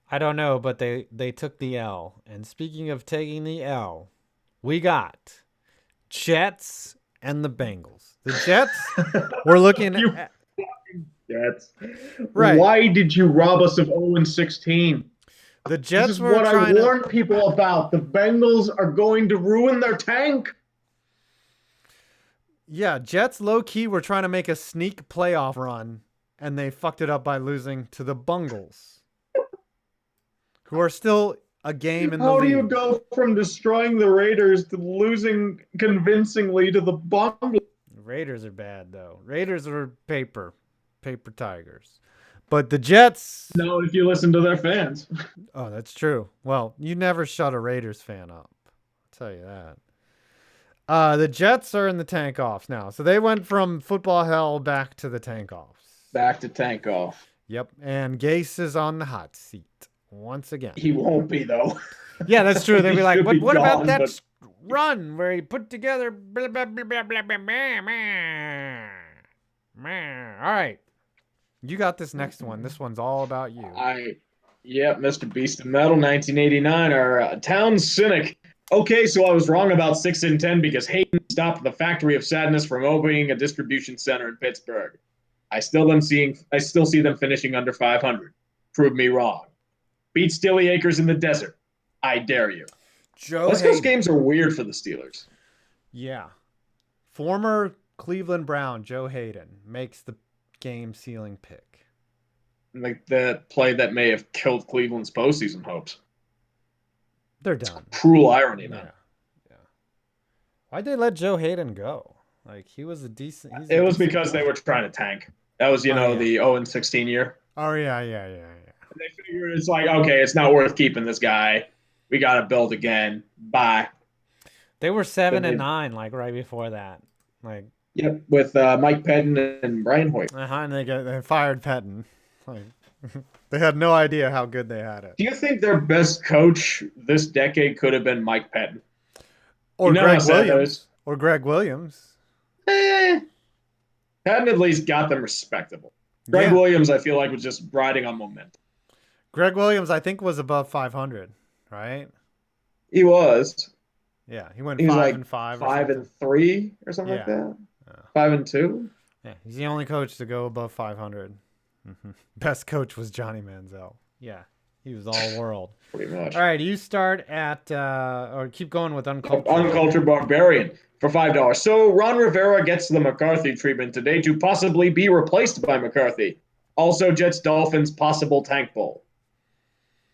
I don't know, but they took the L. And speaking of taking the L, we got Jets and the Bengals. The Jets were looking at Jets. Right. Why did you rob us of 0-16? The Jets this is were what trying I warned people about. The Bengals are going to ruin their tank. Yeah, Jets low-key were trying to make a sneak playoff run, and they fucked it up by losing to the Bungles, who are still a game in the league. How do you go from destroying the Raiders to losing convincingly to the Bungles? Raiders are bad, though. Raiders are paper tigers. But the Jets... No, if you listen to their fans. Oh, that's true. Well, you never shut a Raiders fan up. I'll tell you that. The Jets are in the tank-offs now. So they went from football hell back to the tank-offs. Back to tank-off. Yep. And Gase is on the hot seat once again. He won't be, though. Yeah, that's true. They'd be like, what about that but... run where he put together... Blah, blah, blah, blah, blah, blah, blah, blah. All right. You got this next one. This one's all about you. Yep, Mr. Beast of Metal, 1989. Our town cynic Okay, so I was wrong about 6-10 because Hayden stopped the Factory of Sadness from opening a distribution center in Pittsburgh. I still see them finishing under 500. Prove me wrong. Beat Stilly Acres in the desert. I dare you. Joe West Coast Hayden. games are weird for the Steelers. Yeah. Former Cleveland Brown Joe Hayden makes the game sealing pick. Like the play that may have killed Cleveland's postseason hopes. They're done. Cruel irony, man. Yeah. Why'd they let Joe Hayden go? Like, he was a decent. It was because they were trying to tank. That was, the 0-16 year. Oh, yeah. And they figured it's like, okay, it's not worth keeping this guy. We got to build again. Bye. They were 7-9, like right before that. Like, yep, with Mike Pettin and Brian Hoyer. And they fired Pettin. Like, they had no idea how good they had it. Do you think their best coach this decade could have been Mike Pettin? Or Greg Williams. Or Greg Williams. Pettin at least got them respectable. Greg Williams, I feel like, was just riding on momentum. Greg Williams, I think, was above 500, right? He was. Yeah, he went 5-5. 5-3 or something like that. 5-2. Yeah, he's the only coach to go above 500. Best coach was Johnny Manziel. Yeah, he was all world. Pretty much. All right, you start at or keep going with Uncultured. Uncultured Barbarian for $5. So Ron Rivera gets the McCarthy treatment today to possibly be replaced by McCarthy. Also, Jets Dolphins possible tank bowl.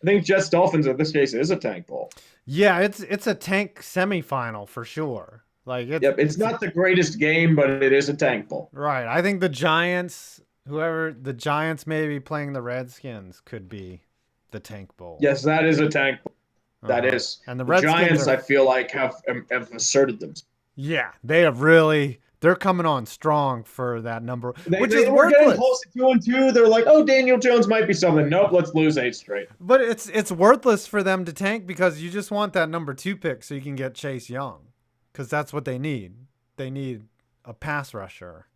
I think Jets Dolphins in this case is a tank bowl. Yeah, it's a tank semifinal for sure. Like it's not the greatest game, but it is a tank bowl. Right. I think the Giants, the Giants maybe playing the Redskins could be the tank bowl. Yes, that is a tank bowl. That is. And the Giants, I feel like, have asserted themselves. Yeah, they have really. They're coming on strong for that number, which is we're worthless. Getting close to 2-2. They're like, oh, Daniel Jones might be something. Nope, let's lose 8 straight. But it's worthless for them to tank because you just want that number 2 pick so you can get Chase Young, because that's what they need. They need a pass rusher,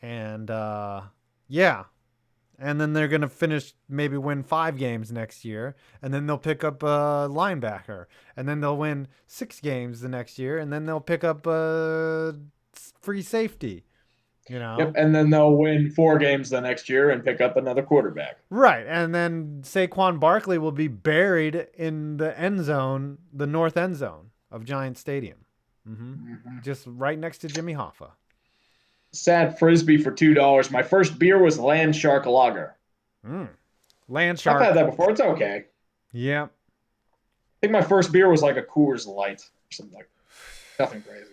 and and then they're gonna maybe win 5 games next year, and then they'll pick up a linebacker, and then they'll win 6 games the next year, and then they'll pick up a free safety, Yep, and then they'll win 4 games the next year and pick up another quarterback. Right, and then Saquon Barkley will be buried in the end zone, the north end zone of Giant Stadium, just right next to Jimmy Hoffa. Sad frisbee for $2. My first beer was Land Shark Lager. Land Shark. I've had that before. It's okay. Yeah. I think my first beer was like a Coors Light or something like that. Nothing crazy.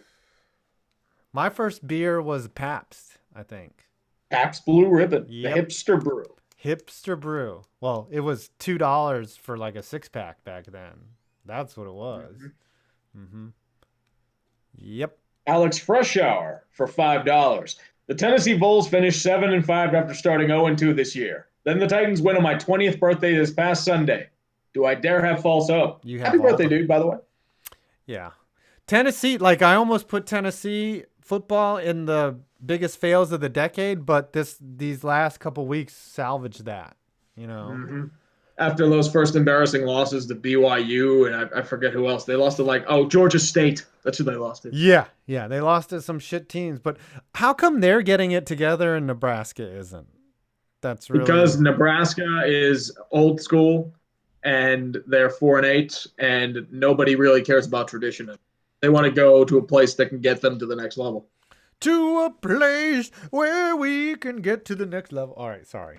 My first beer was Pabst, I think. Pabst Blue Ribbon, Yep. the hipster brew. Hipster brew. Well, it was $2 for like a 6-pack back then. That's what it was. Yep. Alex Freshour for $5. The Tennessee Vols finished 7-5 after starting 0-2 this year. Then the Titans win on my 20th birthday this past Sunday. Do I dare have false hope? Happy birthday, dude, by the way. Yeah. Tennessee, like I almost put Tennessee football in the biggest fails of the decade, but these last couple weeks salvaged that, After those first embarrassing losses to BYU and I forget who else. They lost to Georgia State. That's who they lost to. Yeah, they lost to some shit teams. But how come they're getting it together and Nebraska isn't? That's really because Nebraska is old school and they're 4-8 and nobody really cares about tradition. They want to go to a place that can get them to the next level. To a place where we can get to the next level. All right, sorry.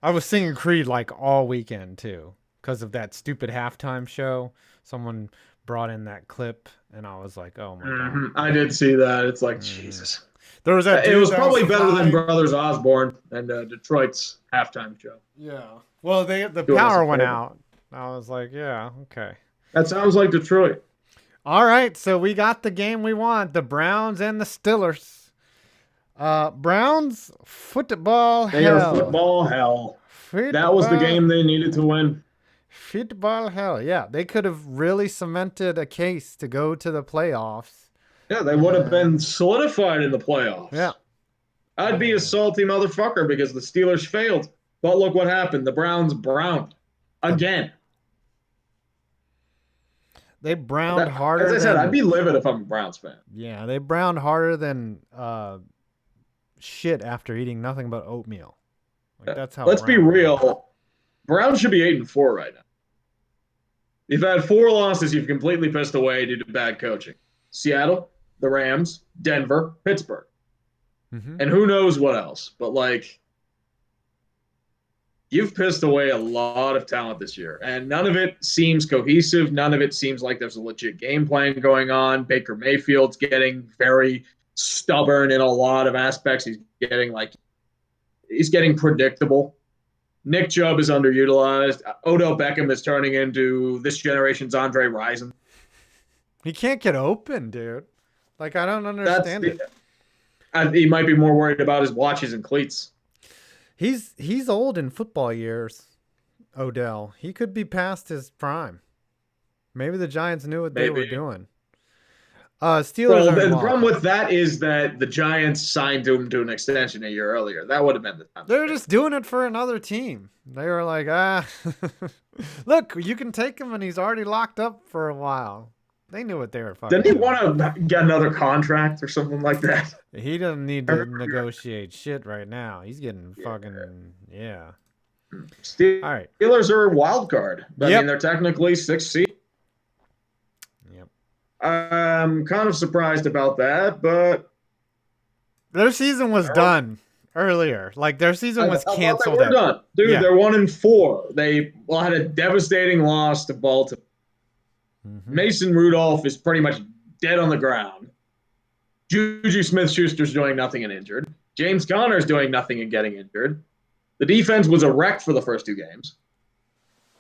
I was singing Creed like all weekend too because of that stupid halftime show. Someone brought in that clip and I was like, oh my God. I did see that. It's like, Jesus. There was that. It was probably better than Brothers Osborne and Detroit's halftime show. Yeah. Well, the power went out. I was like, yeah, okay. That sounds like Detroit. All right, so we got the game we want, the Browns and the Steelers. Browns, football hell. They are football hell. That was the game they needed to win. Football hell, yeah. They could have really cemented a case to go to the playoffs. Yeah, they would have been solidified in the playoffs. Yeah. I'd be a salty motherfucker because the Steelers failed. But look what happened. The Browns browned. Again. They browned harder. As I said, I'd be livid if I'm a Browns fan. Yeah, they browned harder than shit after eating nothing but oatmeal. Like, that's how. Let's be real. Browns should be 8-4 right now. You've had 4 losses you've completely pissed away due to bad coaching. Seattle, the Rams, Denver, Pittsburgh. Mm-hmm. And who knows what else. But, like, you've pissed away a lot of talent this year. And none of it seems cohesive. None of it seems like there's a legit game plan going on. Baker Mayfield's getting very stubborn in a lot of aspects. He's getting predictable. Nick Chubb is underutilized. Odell Beckham is turning into this generation's Andre Rison. He can't get open, dude. Like, I don't understand it. He might be more worried about his watches and cleats. He's old in football years, Odell. He could be past his prime. Maybe the Giants knew what they were doing. Steelers. Well, the problem with that is that the Giants signed him to an extension a year earlier. That would have been the time. They were just doing it for another team. They were like, look, you can take him, and he's already locked up for a while. They knew what they were fucking Didn't he doing. want to get another contract or something like that? He doesn't need to negotiate shit right now. He's getting fucking, yeah. All right. Steelers are a wild card. I Yep. mean, they're technically 6th seed. Yep. I'm kind of surprised about that, but Their season was done earlier. Like, their season was canceled. They were done. Dude, Yeah. they're 1-4. They had a devastating loss to Baltimore. Mm-hmm. Mason Rudolph is pretty much dead on the ground. Juju Smith-Schuster's doing nothing and injured. James Conner's doing nothing and getting injured. The defense was a wreck for the first 2 games.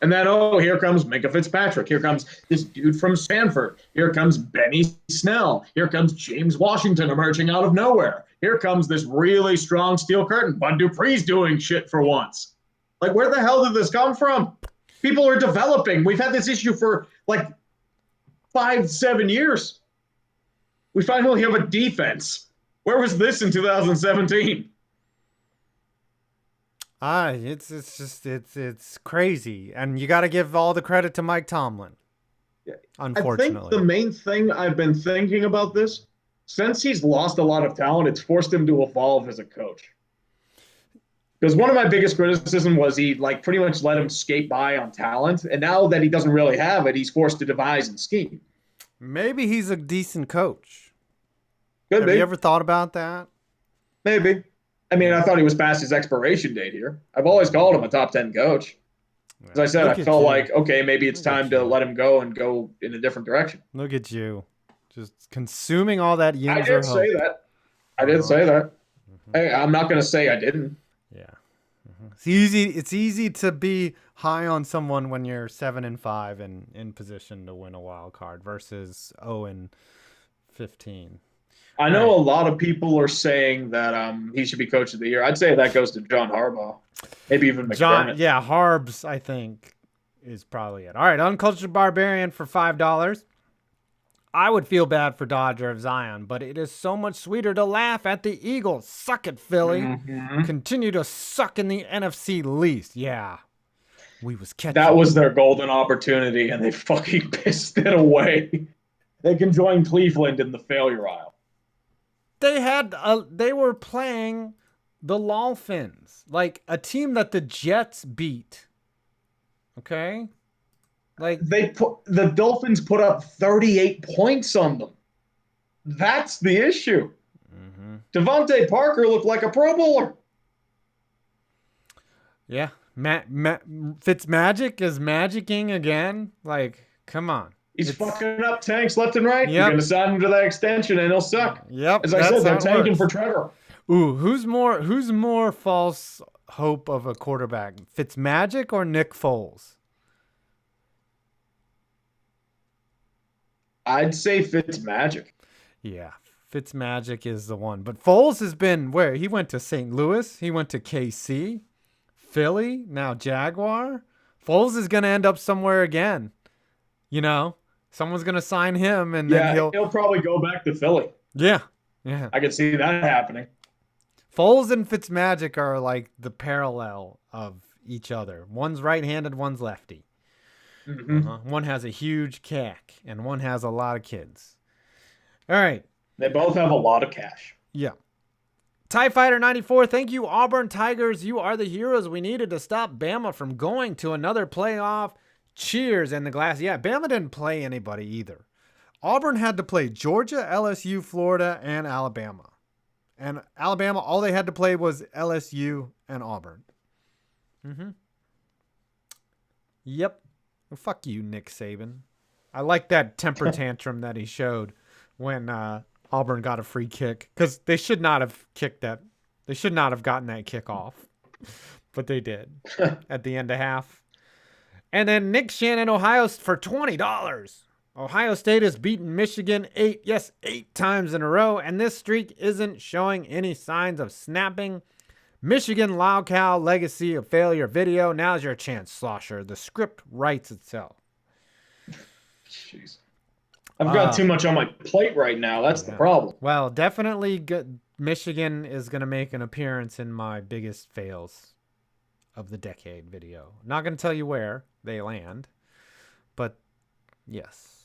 And then, here comes Minkah Fitzpatrick. Here comes this dude from Stanford. Here comes Benny Snell. Here comes James Washington emerging out of nowhere. Here comes this really strong steel curtain. Bud Dupree's doing shit for once. Like, where the hell did this come from? People are developing. We've had this issue for, 5-7 years. We finally have a defense. Where was this in 2017? It's crazy, and you got to give all the credit to Mike Tomlin. Yeah. Unfortunately, I think the main thing I've been thinking about this, since he's lost a lot of talent, it's forced him to evolve as a coach. Because one of my biggest criticism was he pretty much let him skate by on talent, and now that he doesn't really have it, he's forced to devise and scheme. Maybe he's a decent coach. Could Have be. you ever thought about that? Maybe. I mean, I thought he was past his expiration date here. I've always called him a top 10 coach. As I said, I felt like, okay, maybe it's time to let him go and go in a different direction. Look at you. Just consuming all that I did say that. Mm-hmm. Hey, I'm not going to say I didn't. Yeah. Mm-hmm. It's easy to be high on someone when you're 7-5 and in position to win a wild card versus 0-15. I know a lot of people are saying that he should be coach of the year. I'd say that goes to John Harbaugh. Maybe even McDermott. Harbs, I think, is probably it. All right, Uncultured Barbarian for $5. I would feel bad for Dodger of Zion, but it is so much sweeter to laugh at the Eagles. Suck it, Philly. Mm-hmm. Continue to suck in the NFC least. Yeah. We was catching. That was their golden opportunity, and they fucking pissed it away. They can join Cleveland in the failure aisle. They were playing the Dolphins, like a team that the Jets beat. Okay? Like the Dolphins put up 38 points on them. That's the issue. Mm-hmm. Devontae Parker looked like a Pro Bowler. Yeah. Fitzmagic is magicking again. Like, come on. He's fucking up tanks left and right. Yep. You're going to sign him to that extension, and he'll suck. Yep. As I said, they're tanking for Trevor. Ooh, who's more false hope of a quarterback? Fitzmagic or Nick Foles? I'd say Fitzmagic. Yeah, Fitzmagic is the one. But Foles has been where? He went to St. Louis. He went to KC. Philly. Now Jaguar. Foles is going to end up somewhere again. You know? Someone's going to sign him, and then he'll probably go back to Philly. Yeah. I can see that happening. Foles and Fitzmagic are like the parallel of each other. One's right-handed, one's lefty. One has a huge cack, and one has a lot of kids. All right. They both have a lot of cash. Yeah. TIE Fighter 94, thank you, Auburn Tigers. You are the heroes we needed to stop Bama from going to another playoff. Cheers in the glass. Yeah, Bama didn't play anybody either. Auburn had to play Georgia, LSU, Florida, and Alabama. And Alabama, all they had to play was LSU and Auburn. Yep. Well, fuck you, Nick Saban. I like that temper tantrum that he showed when Auburn got a free kick, because they should not have kicked that. They should not have gotten that kick off, but they did at the end of half. And then Nick Shannon, Ohio, for $20. Ohio State has beaten Michigan 8 times in a row, and this streak isn't showing any signs of snapping. Michigan Loud Cow legacy of failure video. Now's your chance, Slosher. The script writes itself. Jeez. I've got too much on my plate right now. That's the problem. Well, definitely Michigan is going to make an appearance in my biggest fails of the decade video. Not going to tell you where they land, but yes.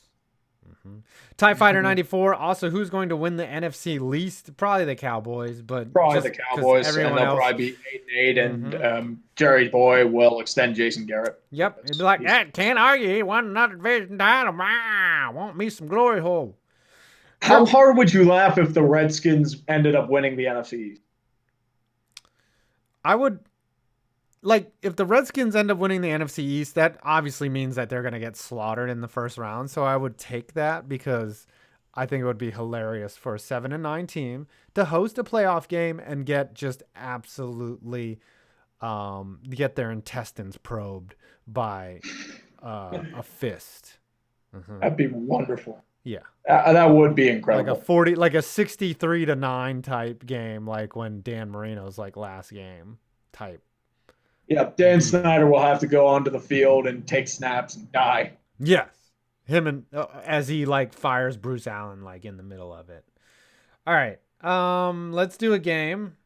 TIE Fighter 94. Also, who's going to win the NFC least? Probably the Cowboys, but probably the Cowboys, and they'll probably be 8-8, and Jerry Boy will extend Jason Garrett. Yep, it'd be like that. Can't argue. He won another division title. Want me some glory hole. How hard would you laugh if the Redskins ended up winning the NFC? I would. Like, if the Redskins end up winning the NFC East, that obviously means that they're going to get slaughtered in the first round. So I would take that, because I think it would be hilarious for a 7-9 team to host a playoff game and get just absolutely get their intestines probed by a fist. That'd be wonderful. Yeah. That would be incredible. Like a 63-9 type game, like when Dan Marino's last game type. Yeah, Dan Snyder will have to go onto the field and take snaps and die. Yes. Him and as he fires Bruce Allen in the middle of it. All right. Let's do a game.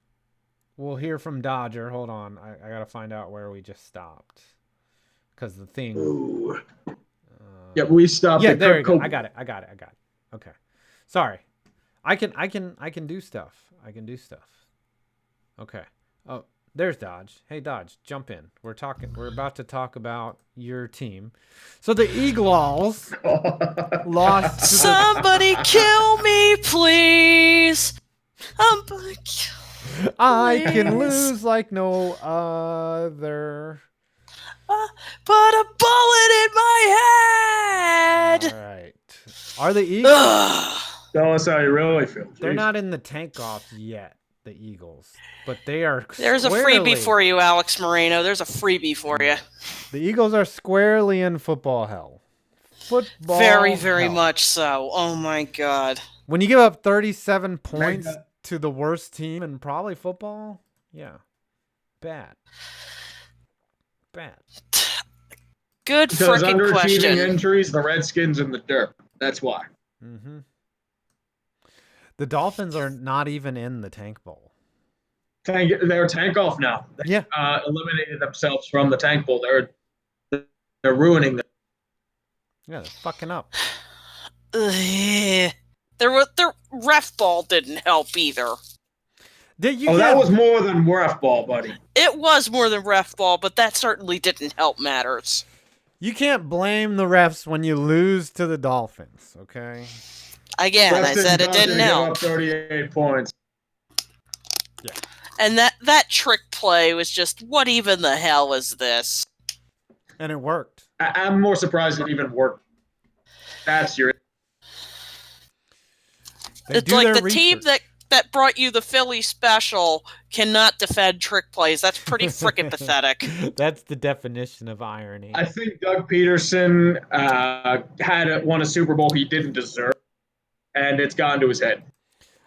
We'll hear from Dodger. Hold on. I got to find out where we just stopped. Cuz the thing yeah, we stopped at there you go. I got it. Okay. Sorry. I can do stuff. Okay. Oh, there's Dodge. Hey, Dodge, jump in. We're about to talk about your team. So the Eagles lost. Somebody kill me, please. I can lose like no other. Put a bullet in my head. All right. Are the Eagles? Tell us how you really feel. Jeez. They're not in the tank-offs yet. The Eagles, but they are. There's a freebie for you, Alex Moreno. There's a freebie for you. The Eagles are squarely in football hell. Very, very much so. Oh my God. When you give up 37 points to the worst team in probably football, yeah, bad. Good freaking question. Injuries, the Redskins in the dirt. That's why. The Dolphins are not even in the Tank Bowl. They're tank off now. They eliminated themselves from the Tank Bowl. They're ruining them. Yeah, they're fucking up. Their ref ball didn't help either. That was more than ref ball, buddy. It was more than ref ball, but that certainly didn't help matters. You can't blame the refs when you lose to the Dolphins, okay? Again, I said it didn't help. 38 points. Yeah. And that trick play was just, what even the hell is this? And it worked. I'm more surprised it even worked. That's your... It's like the team that brought you the Philly special cannot defend trick plays. That's pretty freaking pathetic. That's the definition of irony. I think Doug Peterson won a Super Bowl he didn't deserve. And it's gone to his head.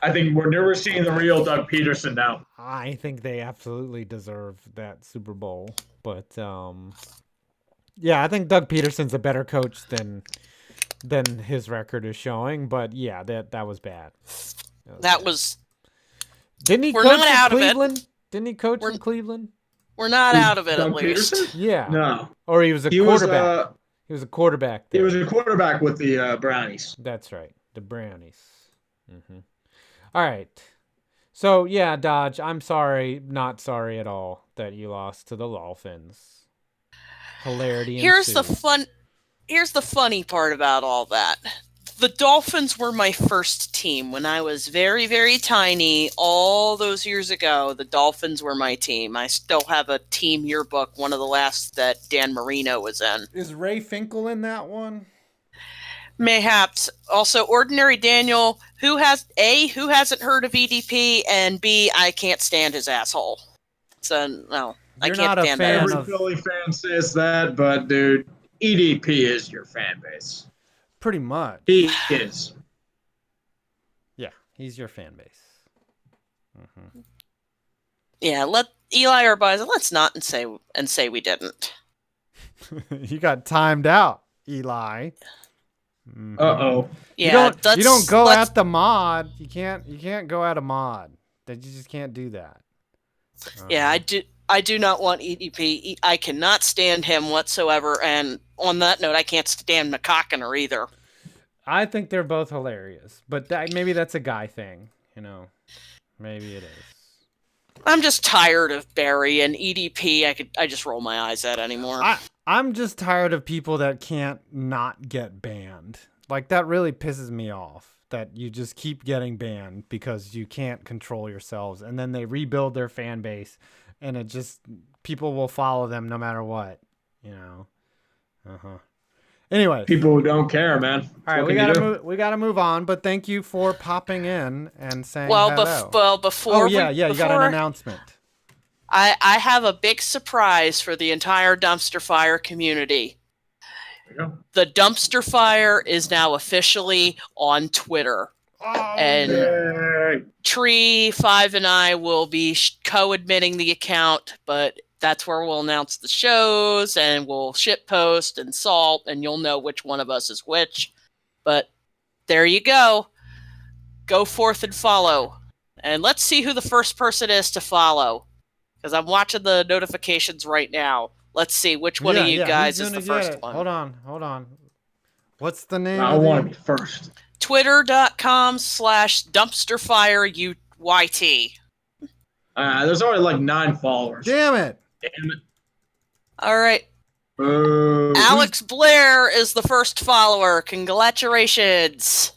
I think we're never seeing the real Doug Peterson now. I think they absolutely deserve that Super Bowl. But, yeah, I think Doug Peterson's a better coach than his record is showing. But, yeah, that was bad. That was... Didn't he coach in Cleveland? Didn't he coach in Cleveland? We're not out of it, Doug at least. Peterson? Yeah. No. Or he was a quarterback. He was a quarterback He there. was a quarterback with the Brownies. That's right. The Brownies. All right. So, yeah, Dodge, I'm sorry, not sorry at all that you lost to the Dolphins. Hilarity ensues. Here's the funny part about all that. The Dolphins were my first team when I was very, very tiny. All those years ago, the Dolphins were my team. I still have a team yearbook, one of the last that Dan Marino was in. Is Ray Finkel in that one? Mayhaps. Also, Ordinary Daniel, who hasn't heard of EDP, and B, I can't stand his asshole. So, no, I You're can't not a stand fan that. Every of- Philly fan says that, but dude, EDP is your fan base. Pretty much. He is. Yeah, he's your fan base. Yeah, let Eli or Buzz, let's not and say we didn't. You got timed out, Eli. Uh-oh. Yeah, you don't go at the mod. You can't go at a mod. That you just can't do that. Yeah, I do not want EDP. I cannot stand him whatsoever. And on that note, I can't stand McCockiner either. I think they're both hilarious, but maybe that's a guy thing, you know. Maybe it is. I'm just tired of Barry and EDP. I just roll my eyes at anymore. I'm just tired of people that can't not get banned. Like, that really pisses me off, that you just keep getting banned because you can't control yourselves, and then they rebuild their fan base, and it just, people will follow them no matter what, you know. Anyway, People who don't care, man. all right, we gotta move on. But thank you for popping in and saying hello. Before you got an announcement. I have a big surprise for the entire Dumpster Fire community. The Dumpster Fire is now officially on Twitter. And Tree, Five, and I will be co-admitting the account, but that's where we'll announce the shows, and we'll shitpost and salt, and you'll know which one of us is which. But there you go. Go forth and follow. And let's see who the first person is to follow. Because I'm watching the notifications right now. Let's see which one of you guys is the first one. Hold on. What's the name? I want to be first. Twitter.com/dumpsterfireuyt. There's already like 9 followers. Damn it. All right. Alex Blair is the first follower. Congratulations.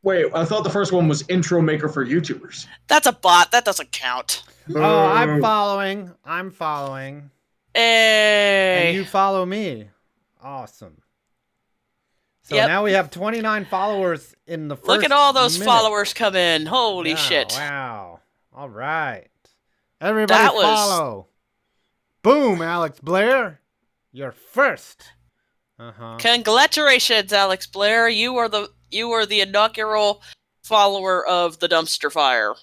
Wait, I thought the first one was intro maker for YouTubers. That's a bot. That doesn't count. Oh, I'm following. Hey. And you follow me. Awesome. So now we have 29 followers in the first Look at all those minute. followers come in. Holy shit. Wow. All right. Everybody follow. Boom, Alex Blair. You're first. Congratulations, Alex Blair. You are the inaugural follower of the Dumpster Fire.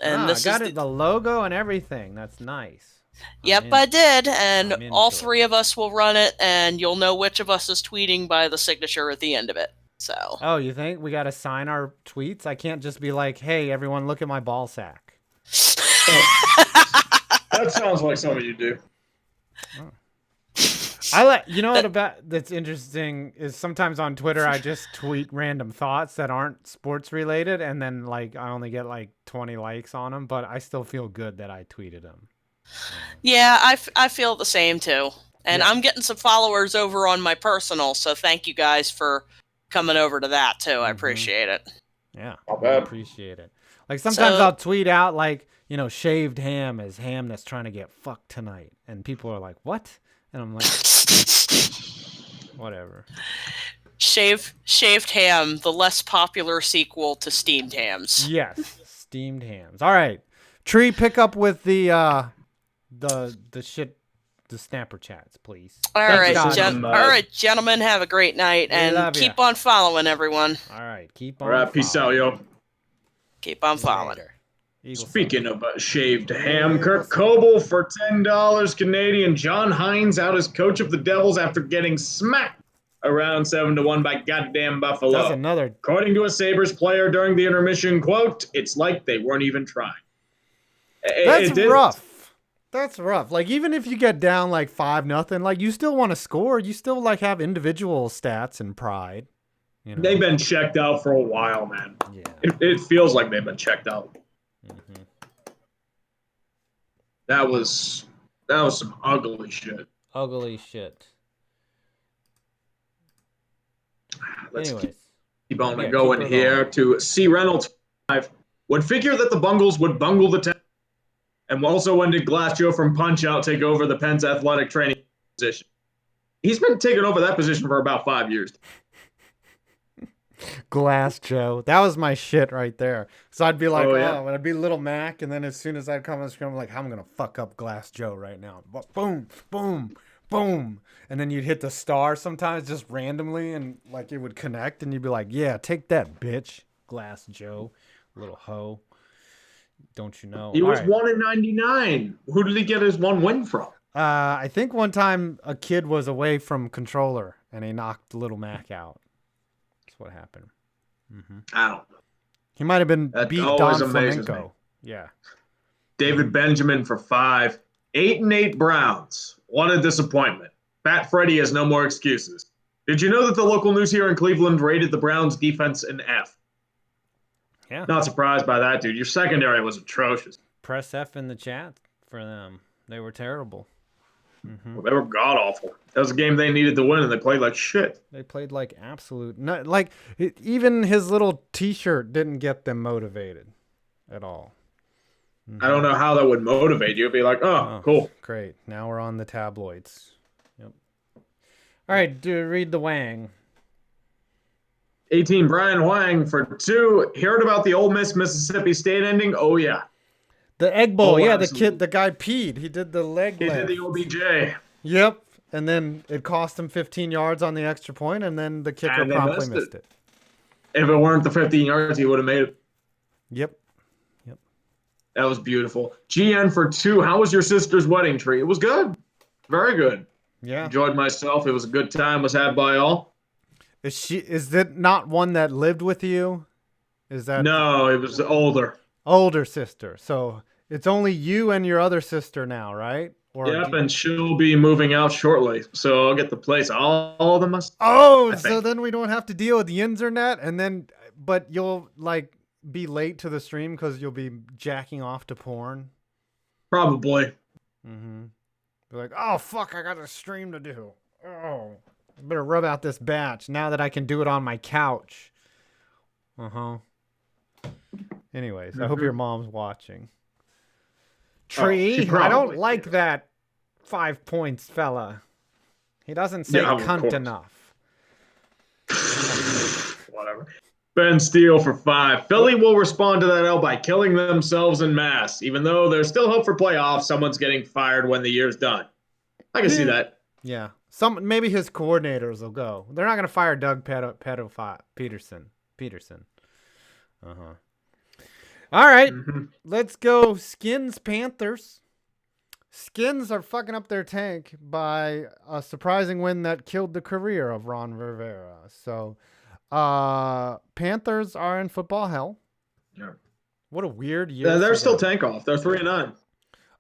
And this I got the logo and everything. That's nice. Yep, I did. And all 3 of us will run it, and you'll know which of us is tweeting by the signature at the end of it. So. Oh, you think we got to sign our tweets? I can't just be like, hey, everyone, look at my ball sack. That sounds like something you do. You know what that's interesting is sometimes on Twitter I just tweet random thoughts that aren't sports related, and then like I only get like 20 likes on them, but I still feel good that I tweeted them. Yeah, I feel the same too. And I'm getting some followers over on my personal, so thank you guys for coming over to that too. I appreciate it. Yeah, Not I bad. appreciate it. Like sometimes I'll tweet out like, you know, shaved ham is ham that's trying to get fucked tonight, and people are like, what? And I'm like, whatever. Shaved ham, the less popular sequel to steamed hams. Yes, steamed hams. All right, Tree, pick up with the shit, the snapper chats, please. All right, gentlemen, have a great night, and keep on following everyone. All right, keep on. All right, peace out, yo. Keep on following. Speaking of shaved ham, Kirk Coble for $10 Canadian. John Hines out as coach of the Devils after getting smacked around 7-1 by goddamn Buffalo. That's another. According to a Sabres player during the intermission, quote, "It's like they weren't even trying." That's rough. That's rough. Like, even if you get down like 5-0, like, you still want to score. You still like have individual stats and pride. You know? They've been checked out for a while, man. Yeah. It feels like they've been checked out. Mm-hmm. That was some ugly shit. Ugly shit. Let's Anyways. keep on Yeah, going keep her here going. to C. Reynolds 5. Would figure that the Bungles would bungle the 10. And also, when did Glass Joe from Punch Out take over the Penn's athletic training position? He's been taking over that position for about 5 years. Glass Joe. That was my shit right there. So I'd be like, Oh, yeah. I'd be Little Mac, and then as soon as I'd come on the screen, I'm like, I'm gonna fuck up Glass Joe right now. Boom, boom, boom. And then you'd hit the star sometimes just randomly, and like it would connect, and you'd be like, yeah, take that, bitch. Glass Joe. Little hoe. Don't you know? He All was right. 1-99. Who did he get his one win from? I think one time a kid was away from controller, and he knocked Little Mac out. That's what happened. Mm-hmm. I don't know. He might have been That beat always Don amazes Flamenco. Yeah. David Benjamin for 5. 8-8 Browns. What a disappointment. Fat Freddy has no more excuses. Did you know that the local news here in Cleveland rated the Browns defense an F? Yeah. Not surprised by that, dude. Your secondary was atrocious. Press F in the chat for them. They were terrible. Mm-hmm. Well, they were god awful. That was a game they needed to win, and they played like shit. They played like absolute. Even his little T-shirt didn't get them motivated at all. I don't know how that would motivate you. It'd be like, oh, cool. Great. Now we're on the tabloids. Yep. All right, read the Wang. 18 Brian Huang for 2. Heard about the Ole Miss Mississippi State ending? Oh, yeah. The Egg Bowl. Oh, yeah, absolutely. the guy peed. He did the leg He lift. did the OBJ. Yep. And then it cost him 15 yards on the extra point, and then the kicker And they promptly missed missed it. If it weren't the 15 yards, he would have made it. Yep. That was beautiful. GN for 2. How was your sister's wedding tree? It was good. Very good. Yeah. Enjoyed myself. It was a good time. Was had by all. Is that not one that lived with you? Is that No, it was older. older sister? So it's only you and your other sister now, right? Or Yep, and she'll be moving out shortly. So I'll get the place all of them. Oh, I so think. then we don't have to deal with the internet, and then, but you'll like be late to the stream because you'll be jacking off to porn. Probably. Mm-hmm. Be like, oh fuck, I got a stream to do. Oh, I better rub out this batch now that I can do it on my couch. Anyways, I hope your mom's watching. Tree, I don't like that 5 points fella. He doesn't say cunt enough. Whatever. Ben Steele for 5. Philly will respond to that L by killing themselves en masse. Even though there's still hope for playoffs, someone's getting fired when the year's done. I can see that. Yeah. Maybe his coordinators will go. They're not going to fire Doug Peterson. All right. Let's go Skins Panthers. Skins are fucking up their tank by a surprising win that killed the career of Ron Rivera. So, Panthers are in football hell. Yeah. What a weird year. Yeah, they're still tank off. They're 3-9.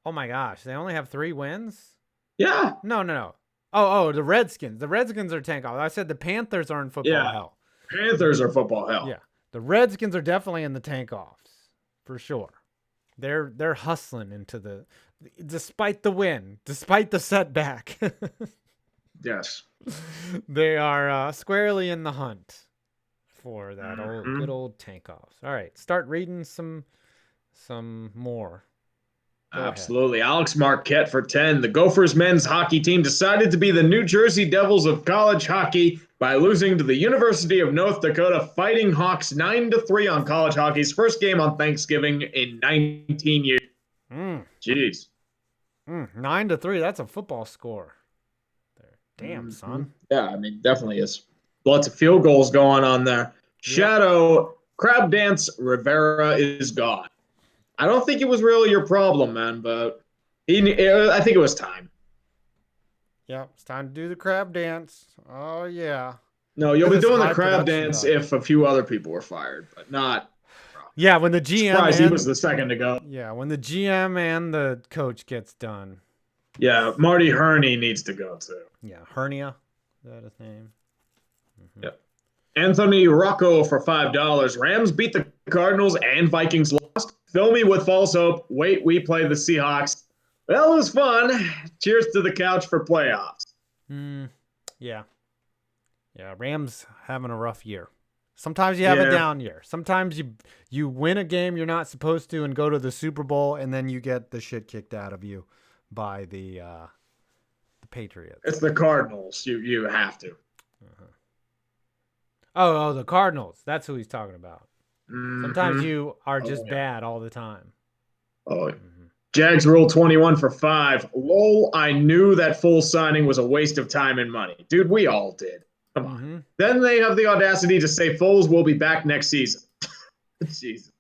Oh my gosh. They only have 3 wins? Yeah. No. Oh, the Redskins. The Redskins are tank off. I said the Panthers are in football hell. Panthers are football hell. Yeah. The Redskins are definitely in the tank offs. For sure. They're hustling into the, despite the win, despite the setback. Yes. They are squarely in the hunt for that good old tank offs. All right, start reading some more. Go Absolutely. Ahead. Alex Marquette for 10. The Gophers men's hockey team decided to be the New Jersey Devils of college hockey by losing to the University of North Dakota Fighting Hawks 9-3 on college hockey's first game on Thanksgiving in 19 years. Jeez. 9-3. That's a football score. There. Damn, son. Yeah, I mean, definitely is. Lots of field goals going on there. Shadow Crab Dance Rivera is gone. I don't think it was really your problem, man, but I think it was time. Yeah, it's time to do the crab dance. Oh, yeah. No, you'll be doing the crab dance if a few other people were fired, but not. Yeah, when the GM Surprised he was the second to go. Yeah, when the GM and the coach gets done. Yeah, Marty Herney needs to go too. Yeah, Hernia. Is that his name? Mm-hmm. Yep. Anthony Rocco for $5. Rams beat the Cardinals and Vikings lost. Fill me with false hope. Wait, we play the Seahawks. Well, it was fun. Cheers to the couch for playoffs. Yeah. Yeah, Rams having a rough year. Sometimes you have a down year. Sometimes you win a game you're not supposed to and go to the Super Bowl, and then you get the shit kicked out of you by the Patriots. It's the Cardinals. You have to. Oh, the Cardinals. That's who he's talking about. Sometimes you are just bad all the time. Oh, Jags rule 21 for 5. Lol, I knew that full signing was a waste of time and money. Dude, we all did. Come on. Then they have the audacity to say Foles will be back next season. Jesus.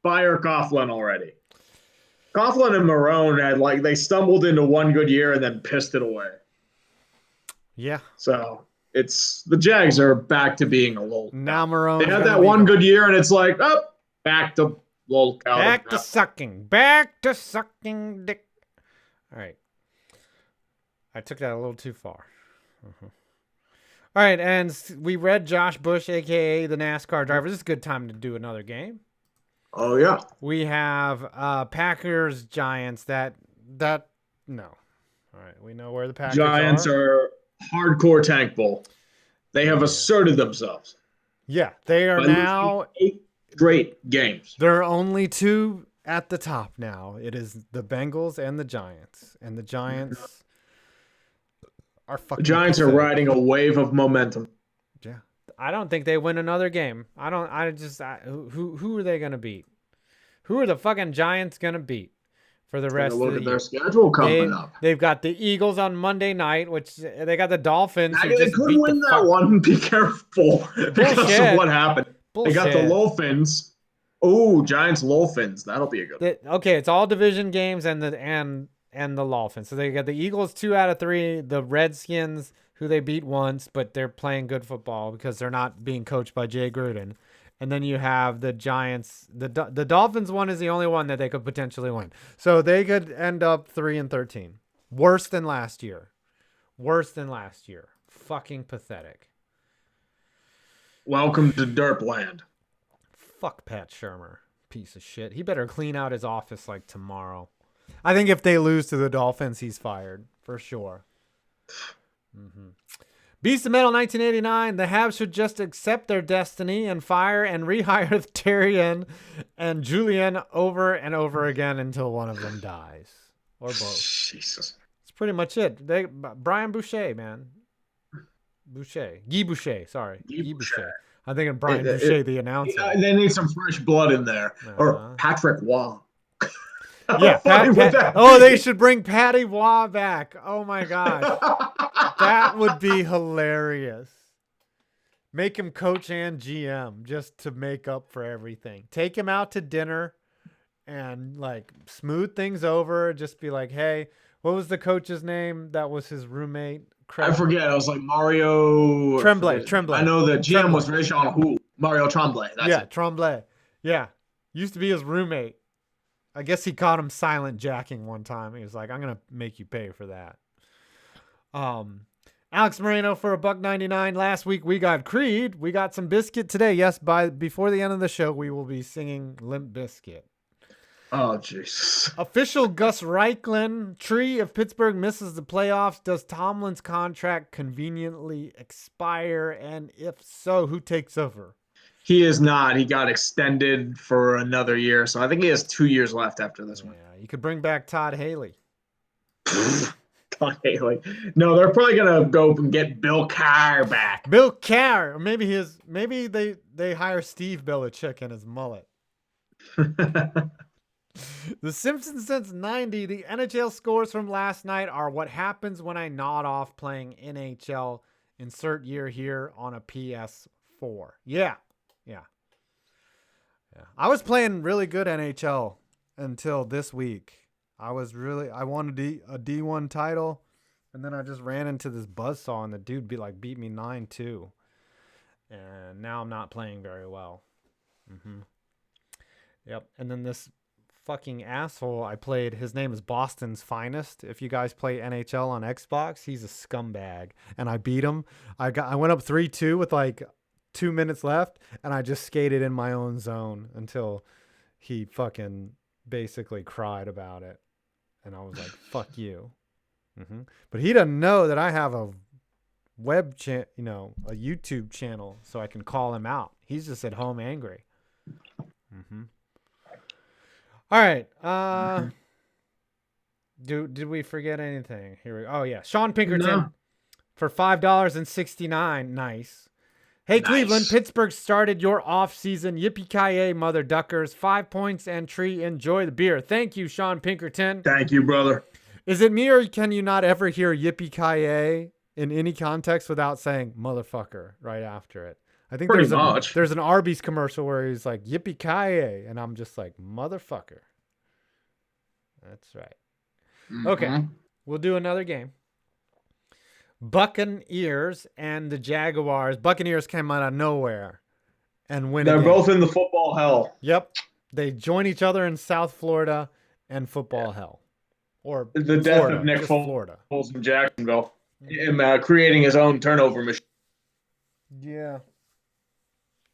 Fire Coughlin already. Coughlin and Marone had they stumbled into one good year and then pissed it away. Yeah. So it's the Jags are back to being a lull. Now Marone. They had that one good year and it's like, back to lull. Back to sucking. Back to sucking dick. All right. I took that a little too far. All right, and we read Josh Bush, a.k.a. the NASCAR driver. This is a good time to do another game. Oh, yeah. We have Packers, Giants. No. All right, we know where the Packers Giants are hardcore tank bowl. They have asserted themselves. Yeah, they are now 8 straight games. There are only 2 at the top now. It is the Bengals and the Giants. And the Giants are fucking The Giants pathetic. are riding a wave of momentum. Yeah. I don't think they win another game. Who are they going to beat? Who are the fucking Giants going to beat for the rest of the year? Look at their schedule coming up. They've got the Eagles on Monday night, which they got the Dolphins. They could win that one. Be careful because of what happened. Bullshit. They got the Dolphins. Oh, Giants Dolphins. That'll be a good one. Okay, it's all division games and the Dolphins. So they got the Eagles 2 out of 3, the Redskins, who they beat once, but they're playing good football because they're not being coached by Jay Gruden. And then you have the Giants. The Dolphins one is the only one that they could potentially win. So they could end up 3-13. Worse than last year. Fucking pathetic. Welcome to Derpland. Fuck Pat Shurmur. Piece of shit. He better clean out his office like tomorrow. I think if they lose to the Dolphins, he's fired. For sure. Beast of Metal 1989. The Habs should just accept their destiny and fire and rehire Tyrion and Julian over and over again until one of them dies. Or both. Jesus. That's pretty much it. Brian Boucher, man. Guy Boucher, sorry. Guy Boucher. I'm thinking Brian Boucher, the announcer. They need some fresh blood in there. Or Patrick Waugh. Yeah. They should bring Patty Waugh back. Oh, my gosh. That would be hilarious. Make him coach and GM just to make up for everything. Take him out to dinner and smooth things over. Just be like, hey, what was the coach's name? That was his roommate. I forget. It was like Mario Tremblay. I know the GM was Rayshon Houle. Mario Tremblay. That's it. Tremblay. Yeah. Used to be his roommate. I guess he caught him silent jacking one time. He was like, I'm going to make you pay for that. Alex Moreno for $1.99. Last week we got Creed. We got some Biscuit today. Yes, before the end of the show, we will be singing Limp Bizkit. Oh, jeez. Official Gus Reichlin. Tree, if Pittsburgh misses the playoffs, does Tomlin's contract conveniently expire? And if so, who takes over? He is not. He got extended for another year. So I think he has 2 years left after this one. Yeah, you could bring back Todd Haley. Todd Haley. No, they're probably going to go and get Bill Carr back. Bill Carr. Or maybe they hire Steve Belichick and his mullet. The Simpsons since 90. The NHL scores from last night are what happens when I nod off playing NHL. Insert year here on a PS4. Yeah. I was playing really good NHL until this week. I won a D1 title, and then I just ran into this buzzsaw, and the dude beat me 9-2. And now I'm not playing very well. Yep. And then this fucking asshole I played, his name is Boston's Finest. If you guys play NHL on Xbox, he's a scumbag. And I beat him. I went up 3-2 with like 2 minutes left, and I just skated in my own zone until he fucking basically cried about it. And I was like, fuck you. But he doesn't know that I have a a YouTube channel, so I can call him out. He's just at home angry. All right. Did we forget anything? Here we go. Oh yeah, Sean Pinkerton for $5.69. Nice. Hey, nice. Cleveland, Pittsburgh started your off-season. Yippee-ki-yay, mother duckers. 5 points and Tree. Enjoy the beer. Thank you, Sean Pinkerton. Thank you, brother. Is it me, or can you not ever hear yippee-ki-yay in any context without saying motherfucker right after it? I think there's an Arby's commercial where he's like, yippee-ki-yay, and I'm just like, motherfucker. That's right. Okay, we'll do another game. Buccaneers and the Jaguars. Buccaneers came out of nowhere and win. They're both in the football hell. Yep. They join each other in South Florida and football hell. Or the death of Nick Foles in Jacksonville. Him creating his own turnover machine. Yeah.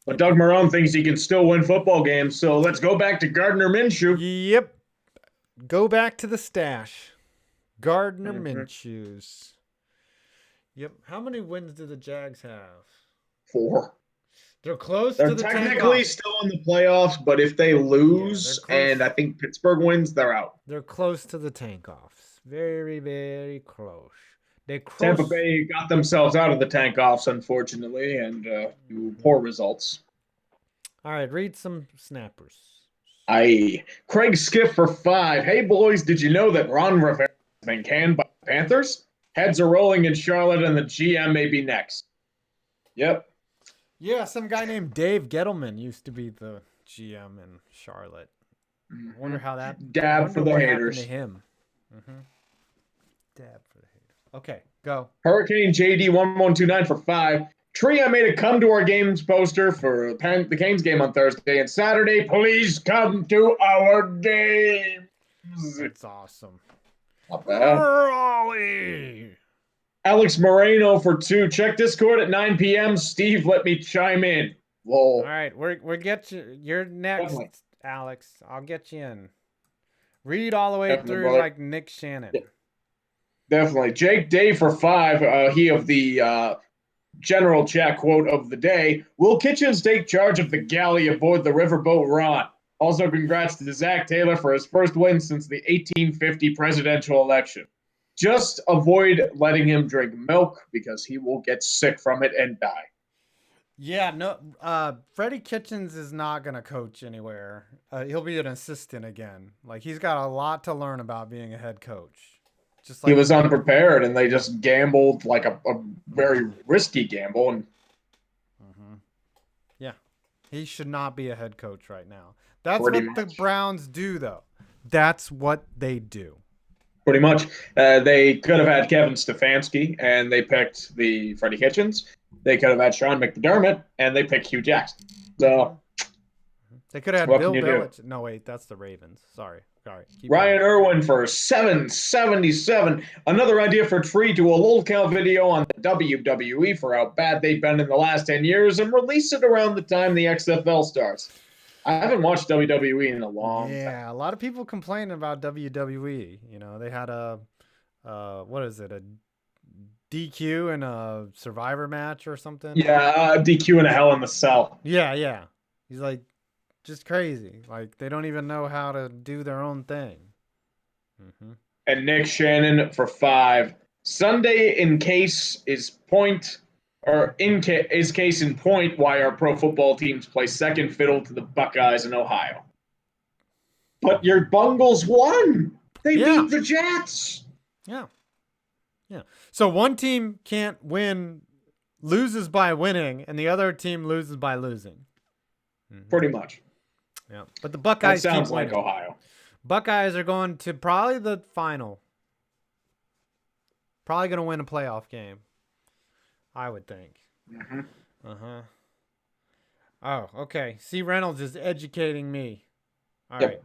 But Doug Marrone thinks he can still win football games, so let's go back to Gardner Minshew. Yep. Go back to the stash. Gardner Minshew's. Yep. How many wins do the Jags have? 4. They're close They're to the technically still in the playoffs, but if they lose and I think Pittsburgh wins, they're out. They're close to the tank-offs. Very, very close. Tampa Bay got themselves out of the tank-offs, unfortunately, and poor results. All right, read some snappers. Craig Skiff for 5. Hey, boys, did you know that Ron Rivera has been canned by the Panthers? Heads are rolling in Charlotte, and the GM may be next. Yep. Yeah, some guy named Dave Gettleman used to be the GM in Charlotte. I wonder how that... Dab for the haters. To him. Dab for the haters. Okay, go. Hurricane JD1129 for 5. Tree, I made a come to our games poster for the Canes game on Thursday and Saturday. Please come to our games. That's awesome. Not bad. Raleigh. Alex Moreno for 2. Check Discord at 9 p.m. Steve, let me chime in. Whoa. All right, we'll get you. You're next, Definitely. Alex. I'll get you in. Read all the way Definitely, through brother. like Nick Shannon. Yeah. Definitely. Jake Day for 5. He of the general chat quote of the day. Will Kitchens take charge of the galley aboard the riverboat Ron? Also, congrats to Zach Taylor for his first win since the 1850 presidential election. Just avoid letting him drink milk because he will get sick from it and die. Yeah, no. Freddie Kitchens is not gonna coach anywhere. He'll be an assistant again. Like, he's got a lot to learn about being a head coach. Just like he was unprepared, and they just gambled like a very risky gamble. And yeah, he should not be a head coach right now. That's Pretty what much. the Browns do, though. That's what they do. Pretty much. They could have had Kevin Stefanski, and they picked the Freddie Kitchens. They could have had Sean McDermott, and they picked Hugh Jackson. So they could have had Bill Belichick. No, wait, that's the Ravens. Sorry. Keep Ryan going. Irwin for 777. Another idea for Tree: do a lol count video on the WWE for how bad they've been in the last 10 years and release it around the time the XFL starts. I haven't watched WWE in a long time. Yeah, a lot of people complain about WWE. You know, they had a DQ in a Survivor match or something. Yeah, DQ in a Hell in the Cell. Yeah. He's like, just crazy. Like, they don't even know how to do their own thing. And Nick Shannon for 5. Sunday in case is point, or is case in point why our pro football teams play second fiddle to the Buckeyes in Ohio. But your Bungles won. They beat the Jets. Yeah. So one team can't win, loses by winning, and the other team loses by losing. Pretty much. Yeah. But the Buckeyes that sounds keep like winning. Ohio. Buckeyes are going to probably the final. Probably going to win a playoff game, I would think. Mm-hmm. Oh, okay. C. Reynolds is educating me. All Yep.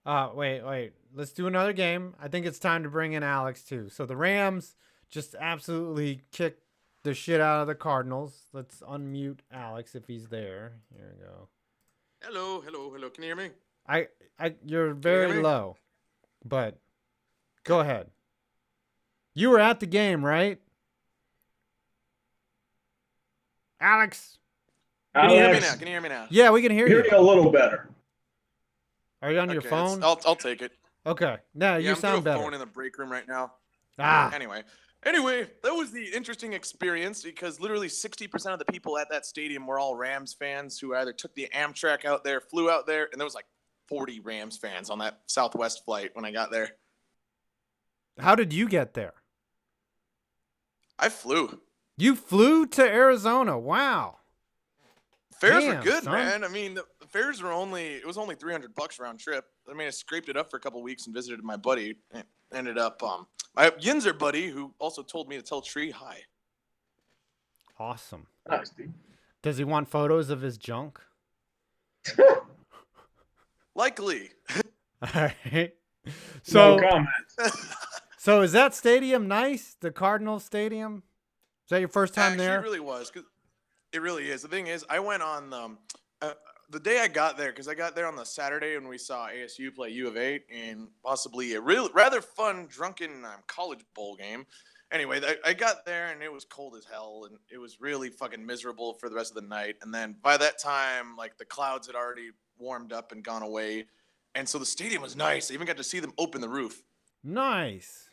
right. Wait. Let's do another game. I think it's time to bring in Alex too. So the Rams just absolutely kicked the shit out of the Cardinals. Let's unmute Alex if he's there. Here we go. Hello. Can you hear me? You're very me? low, but go ahead. You were at the game, right? Alex? Can you hear me Alex, now? Can you hear me now? Yeah, we can hear hear you. you a little better. Are you on your Okay, phone? I'll take it. Okay. No, Yeah, you I'm sound through a better. phone in the break room right now. Ah. Anyway, that was the interesting experience because literally 60% of the people at that stadium were all Rams fans who either took the Amtrak out there, flew out there, and there was like 40 Rams fans on that Southwest flight when I got there. How did you get there? I flew. You flew to Arizona. Wow. Fares Damn, were good, son. man. I mean, the fares were only $300 round trip. I mean, I scraped it up for a couple weeks and visited my buddy. And ended up my Yinzer buddy who also told me to tell Tree hi. Awesome. Nice, dude. Does he want photos of his junk? Likely. All right. No So, comment. so is that stadium nice? The Cardinals Stadium? Is that your first time Actually, there? it really was. 'Cause it really is. The thing is, I went on the day I got there because I got there on the Saturday when we saw ASU play U of A in possibly a rather fun drunken college bowl game. Anyway, I got there and it was cold as hell and it was really fucking miserable for the rest of the night. And then by that time, like the clouds had already warmed up and gone away, and so the stadium was nice. I even got to see them open the roof. Nice.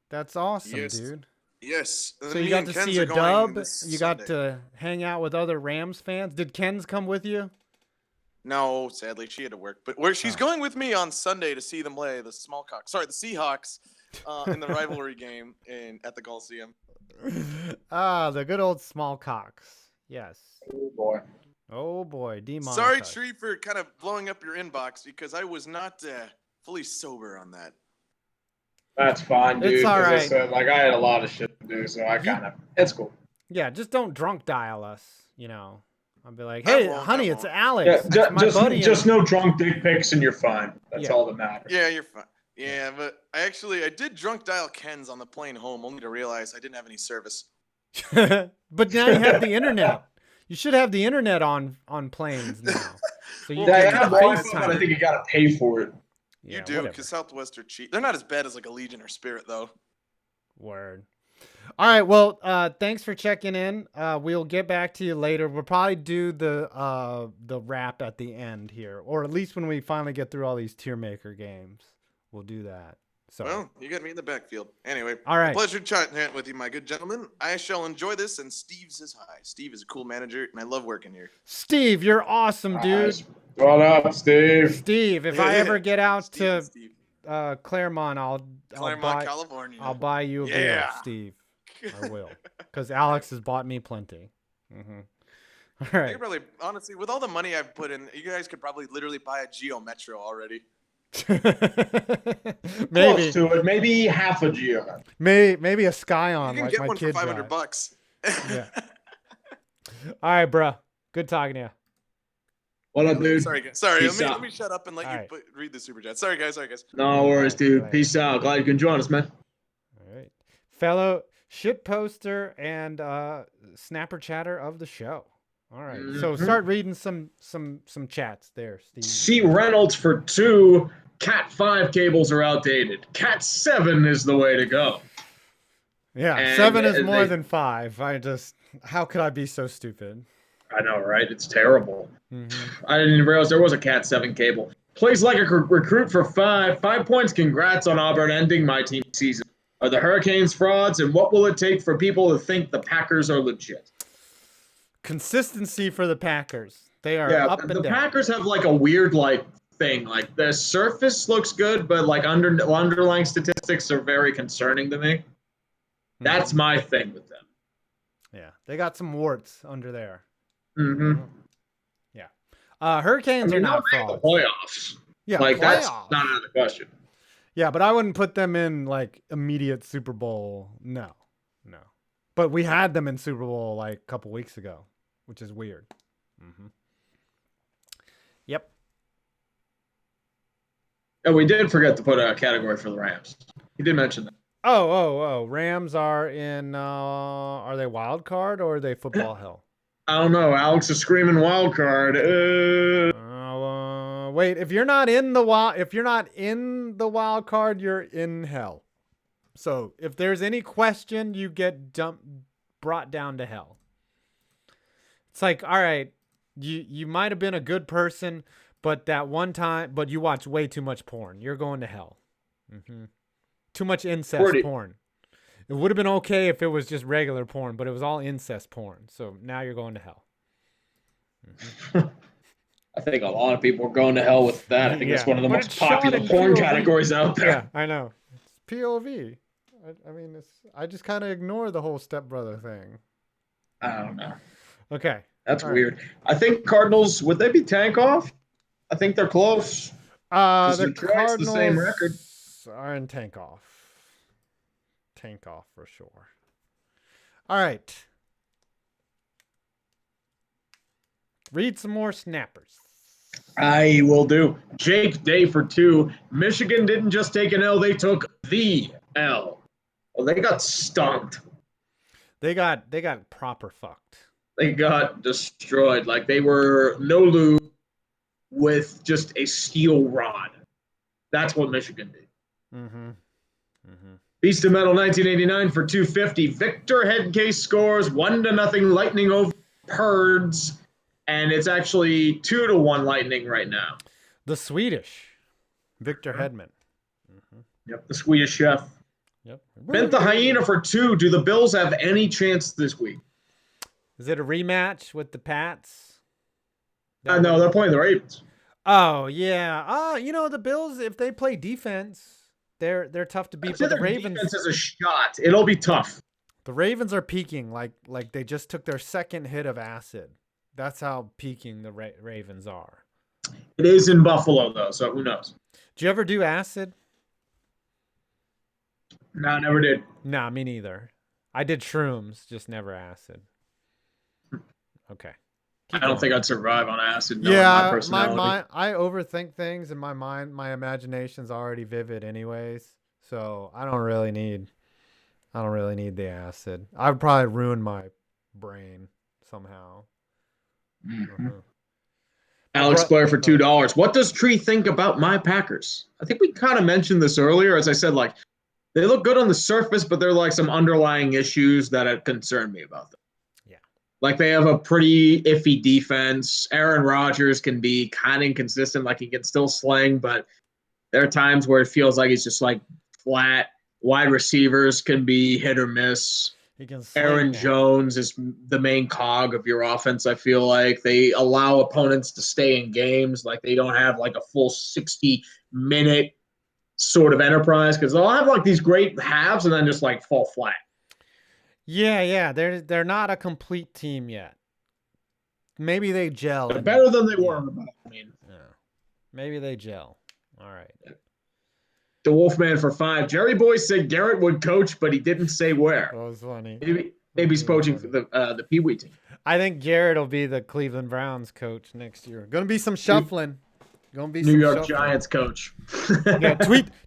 That's awesome, Yes. dude. Yes. So you got to see a dub. You got to hang out with other Rams fans. Did Ken's come with you? No, sadly, she had to work. But where she's going with me on Sunday to see them play the Seahawks in the rivalry game at the Coliseum. The good old small cocks. Yes. Oh boy. Oh boy, demonetized. Sorry, Tree, for kind of blowing up your inbox because I was not fully sober on that. That's fine, dude. It's all 'cause I right. said, like, I had a lot of shit to do, so it's cool. Yeah, just don't drunk dial us. You know, I'll be like, I hey, won't, honey, I it's won't. Alex. Yeah, It's my buddy. just no drunk dick pics and you're fine. That's Yeah. all that matters. Yeah, you're fine. Yeah, but I did drunk dial Ken's on the plane home, only to realize I didn't have any service. But now you have the internet. You should have the internet on planes now. So you Well, They can have Wi-Fi, FaceTime. but I think you gotta pay for it. Yeah, You do, whatever. because Southwest are cheap. They're not as bad as like Allegiant or Spirit, though. Word. All right. Well, thanks for checking in. We'll get back to you later. We'll probably do the wrap at the end here, or at least when we finally get through all these tier maker games, we'll do that. So. Well, you got me in the backfield. Anyway, All right. pleasure chatting with you, my good gentleman. I shall enjoy this, and Steve says hi. Steve is a cool manager, and I love working here. Steve, you're awesome, dude. Nice. What up, Steve? Steve, if I ever get out to Steve. Claremont, Claremont, California. I'll buy you a beer, Yeah. Steve. I will, because Alex has bought me plenty. Mm-hmm. All I right. could probably, honestly, with all the money I've put in, you guys could probably literally buy a Geo Metro already. Maybe, Close to it. Maybe half a Geo. maybe a Scion You can like get my one for kid $500. drives. Yeah. All right, bro. Good talking to you. What up, dude? Sorry. Peace Let out. me shut up and let All you right. read the super chat. Sorry, guys. No worries, dude. Right. Peace out. Glad you can join us, man. All right. Fellow shit poster and snapper chatter of the show. All right. So start reading some chats there, Steve. C. Reynolds for 2. Cat 5 cables are outdated. Cat 7 is the way to go. Yeah, And 7 is more they- than 5. How could I be so stupid? I know, right? It's terrible. Mm-hmm. I didn't even realize there was a Cat 7 cable. Plays like a recruit for 5. 5 points. Congrats on Auburn ending my team season. Are the Hurricanes frauds? And what will it take for people to think the Packers are legit? Consistency for the Packers. They are up and the down. Packers have like a weird thing. Like the surface looks good, but like underlying statistics are very concerning to me. That's my thing with them. Yeah, they got some warts under there. Mm-hmm. Yeah. Hurricanes are not they'll make frauds. the playoffs. Yeah, That's playoffs. not out of the question. Yeah, but I wouldn't put them in like immediate Super Bowl. No. But we had them in Super Bowl like a couple weeks ago, which is weird. Mm-hmm. Yep. Oh, we did forget to put a category for the Rams. You did mention that. Oh. Rams are in, are they wild card or are they football hell? I don't know. Alex is screaming wild card. Wait, if you're not in the wild card, you're in hell. So if there's any question, you get brought down to hell. It's like, all right, you might have been a good person, but that one time, but you watch way too much porn. You're going to hell. Mm-hmm. Too much incest porn. It would have been okay if it was just regular porn, but it was all incest porn. So now you're going to hell. Mm-hmm. I think a lot of people are going to hell with that. I think it's one of the most popular porn categories out there. Yeah, I know. It's POV. I mean, I just kind of ignore the whole stepbrother thing. I don't know. Okay. That's weird. Right. I think Cardinals, would they be tank off? I think they're close. The Cardinals the same record. Are in tank off. Tank off for sure. All right. Read some more snappers. I will do. Jake Day for 2. Michigan didn't just take an L, they took the L. Well, they got stumped. They got proper fucked. They got destroyed. Like they were no lose with just a steel rod. That's what Michigan did. Mm-hmm. Mm-hmm. Beast of Metal 1989 for 250. Victor Headcase scores 1-0 Lightning over Herds. And it's actually 2-1 Lightning right now. The Swedish Victor Hedman. Mm-hmm. Yep, the Swedish chef. Yep. Bent the Hyena for 2. Do the Bills have any chance this week? Is it a rematch with the Pats? No, they're playing the Ravens. Oh yeah. The Bills, if they play defense, they're tough to beat. But the Ravens defense is a shot. It'll be tough. The Ravens are peaking like they just took their second hit of acid. That's how peaking the Ravens are. It is in Buffalo, though, so who knows? Did you ever do acid? No, never did. Nah, me neither. I did shrooms, just never acid. Okay. I don't think I'd survive on acid. Yeah, I overthink things in my mind. My imagination's already vivid anyways, so I don't really need the acid. I would probably ruin my brain somehow. Mm-hmm. Alex Blair for $2. What does Tree think about my Packers? I think we kind of mentioned this earlier. As I said, like they look good on the surface, but there are like some underlying issues that concern me about them. Yeah, like they have a pretty iffy defense. Aaron Rodgers can be kind of inconsistent. Like he can still sling, but there are times where it feels like he's just like flat. Wide receivers can be hit or miss. Aaron Jones is the main cog of your offense. I feel like they allow opponents to stay in games. Like they don't have like a full 60-minute sort of enterprise because they'll have like these great halves and then just like fall flat. Yeah. They're not a complete team yet. Maybe they gel. They're better than they were. I mean, yeah. Maybe they gel. All right. The Wolfman for 5. Jerry Boy said Garrett would coach, but he didn't say where. That was funny. Maybe he's coaching for the Pee Wee team. I think Garrett will be the Cleveland Browns coach next year. Going to be some shuffling. Going to be New some York shuffling. Giants coach. Yeah,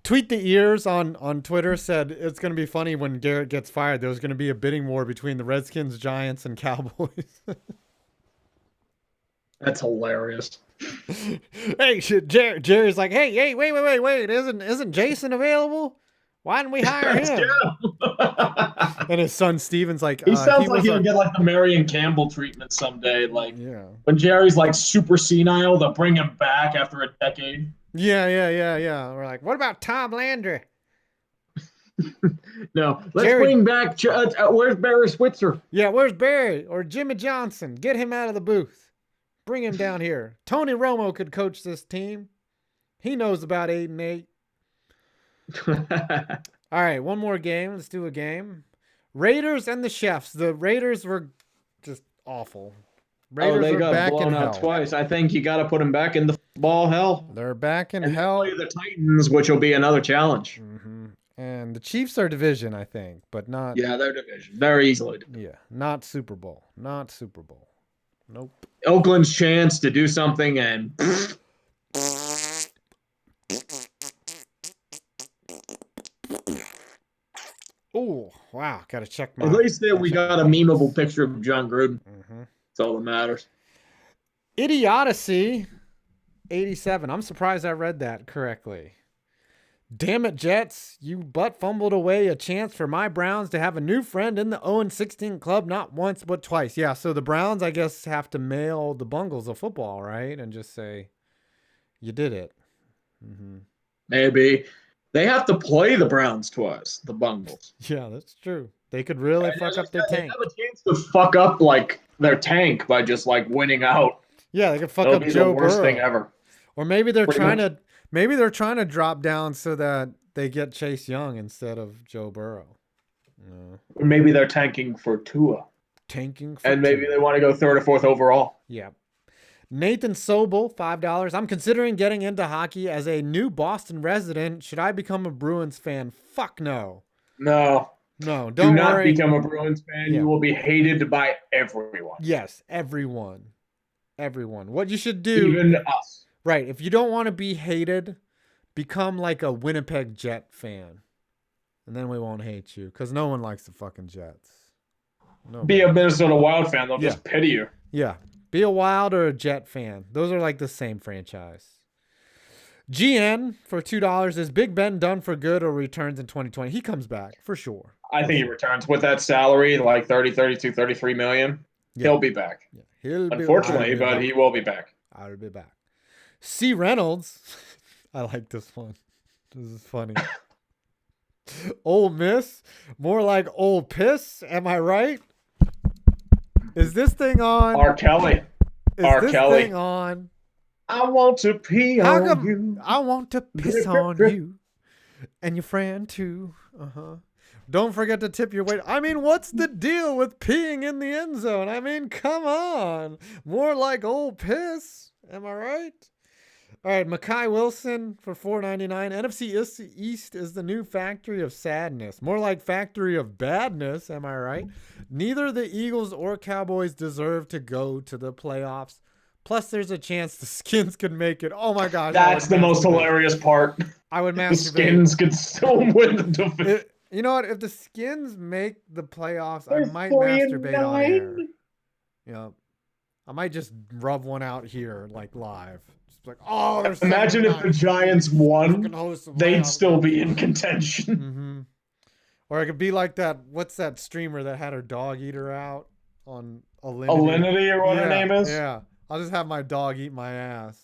tweet the ears on Twitter said it's going to be funny when Garrett gets fired. There's going to be a bidding war between the Redskins, Giants, and Cowboys. That's hilarious. Hey, Jerry's like, hey, wait! Isn't Jason available? Why didn't we hire him? And his son Steven's like, he sounds like he'll get like the Marion Campbell treatment someday. Like, when Jerry's like super senile, they'll bring him back after a decade. Yeah. We're like, what about Tom Landry? No, let's bring back. Where's Barry Switzer? Yeah, where's Barry or Jimmy Johnson? Get him out of the booth. Bring him down here. Tony Romo could coach this team. He knows about 8-8. All right, one more game. Let's do a game. Raiders and the Chefs. The Raiders were just awful. Raiders they got blown out twice. I think you got to put them back in the ball hell. They're back in hell. Play the Titans, which will be another challenge. Mm-hmm. And the Chiefs are division, I think, but not. Yeah, they're division. Very easily division. Yeah, not Super Bowl. Nope. Oakland's chance to do something and Oh, wow. Got to check my. At least that we got a memeable picture of John Gruden. Mm-hmm. That's all that matters. Idiocy 87. I'm surprised I read that correctly. Damn it, Jets. You butt fumbled away a chance for my Browns to have a new friend in the 0-16 club, not once, but twice. Yeah, so the Browns, I guess, have to mail the Bungles a football, right? And just say, you did it. Mm-hmm. Maybe. They have to play the Browns twice, the Bungles. Yeah, that's true. They could really fuck up their tank. They have a chance to fuck up like their tank by just like winning out. Yeah, they could fuck That'll up be Joe the worst Burrow. thing ever. Or maybe they're Pretty trying much. to maybe they're trying to drop down so that they get Chase Young instead of Joe Burrow. No. Or maybe they're tanking for Tua. Tanking for And maybe Tua. they want to go 3rd or 4th overall. Yeah. Nathan Sobel, $5. I'm considering getting into hockey as a new Boston resident. Should I become a Bruins fan? Fuck no. No. No, Do don't not worry. become a Bruins fan. Yeah. You will be hated by everyone. Yes, everyone. Everyone. What you should do. Even us. Right. If you don't want to be hated, become like a Winnipeg Jet fan. And then we won't hate you. Because no one likes the fucking Jets. No. Be a Minnesota Wild fan. They'll just pity you. Yeah. Be a Wild or a Jet fan. Those are like the same franchise. GN for $2. Is Big Ben done for good or returns in 2020? He comes back for sure. I think he returns with that salary, like 30, 32, 33 million. Yeah. He'll be back. Yeah. Unfortunately, but he will be back. I'll be back. C. Reynolds. I like this one. This is funny. Ole Miss. More like old piss. Am I right? Is this thing on? R. Kelly. Is R. this Kelly. thing on? I want to pee How on come you. I want to piss on you and your friend too. Don't forget to tip your wait. I mean, what's the deal with peeing in the end zone? I mean, come on. More like old piss. Am I right? All right, Makai Wilson for $4.99. NFC East is the new factory of sadness. More like factory of badness. Am I right? Neither the Eagles or Cowboys deserve to go to the playoffs. Plus, there's a chance the Skins could make it. Oh my gosh. That's the most hilarious part. I would The masturbate. Skins could still win the division. You know what? If the Skins make the playoffs, They're I might 3-9. masturbate on air. Yeah. I might just rub one out here, like live. Just like, oh, there's Imagine if the Giants won, they'd they'd still be in contention. Mm-hmm. Or it could be like that. What's that streamer that had her dog eat her out on Alinity? Alinity or what her name is? Yeah. I'll just have my dog eat my ass.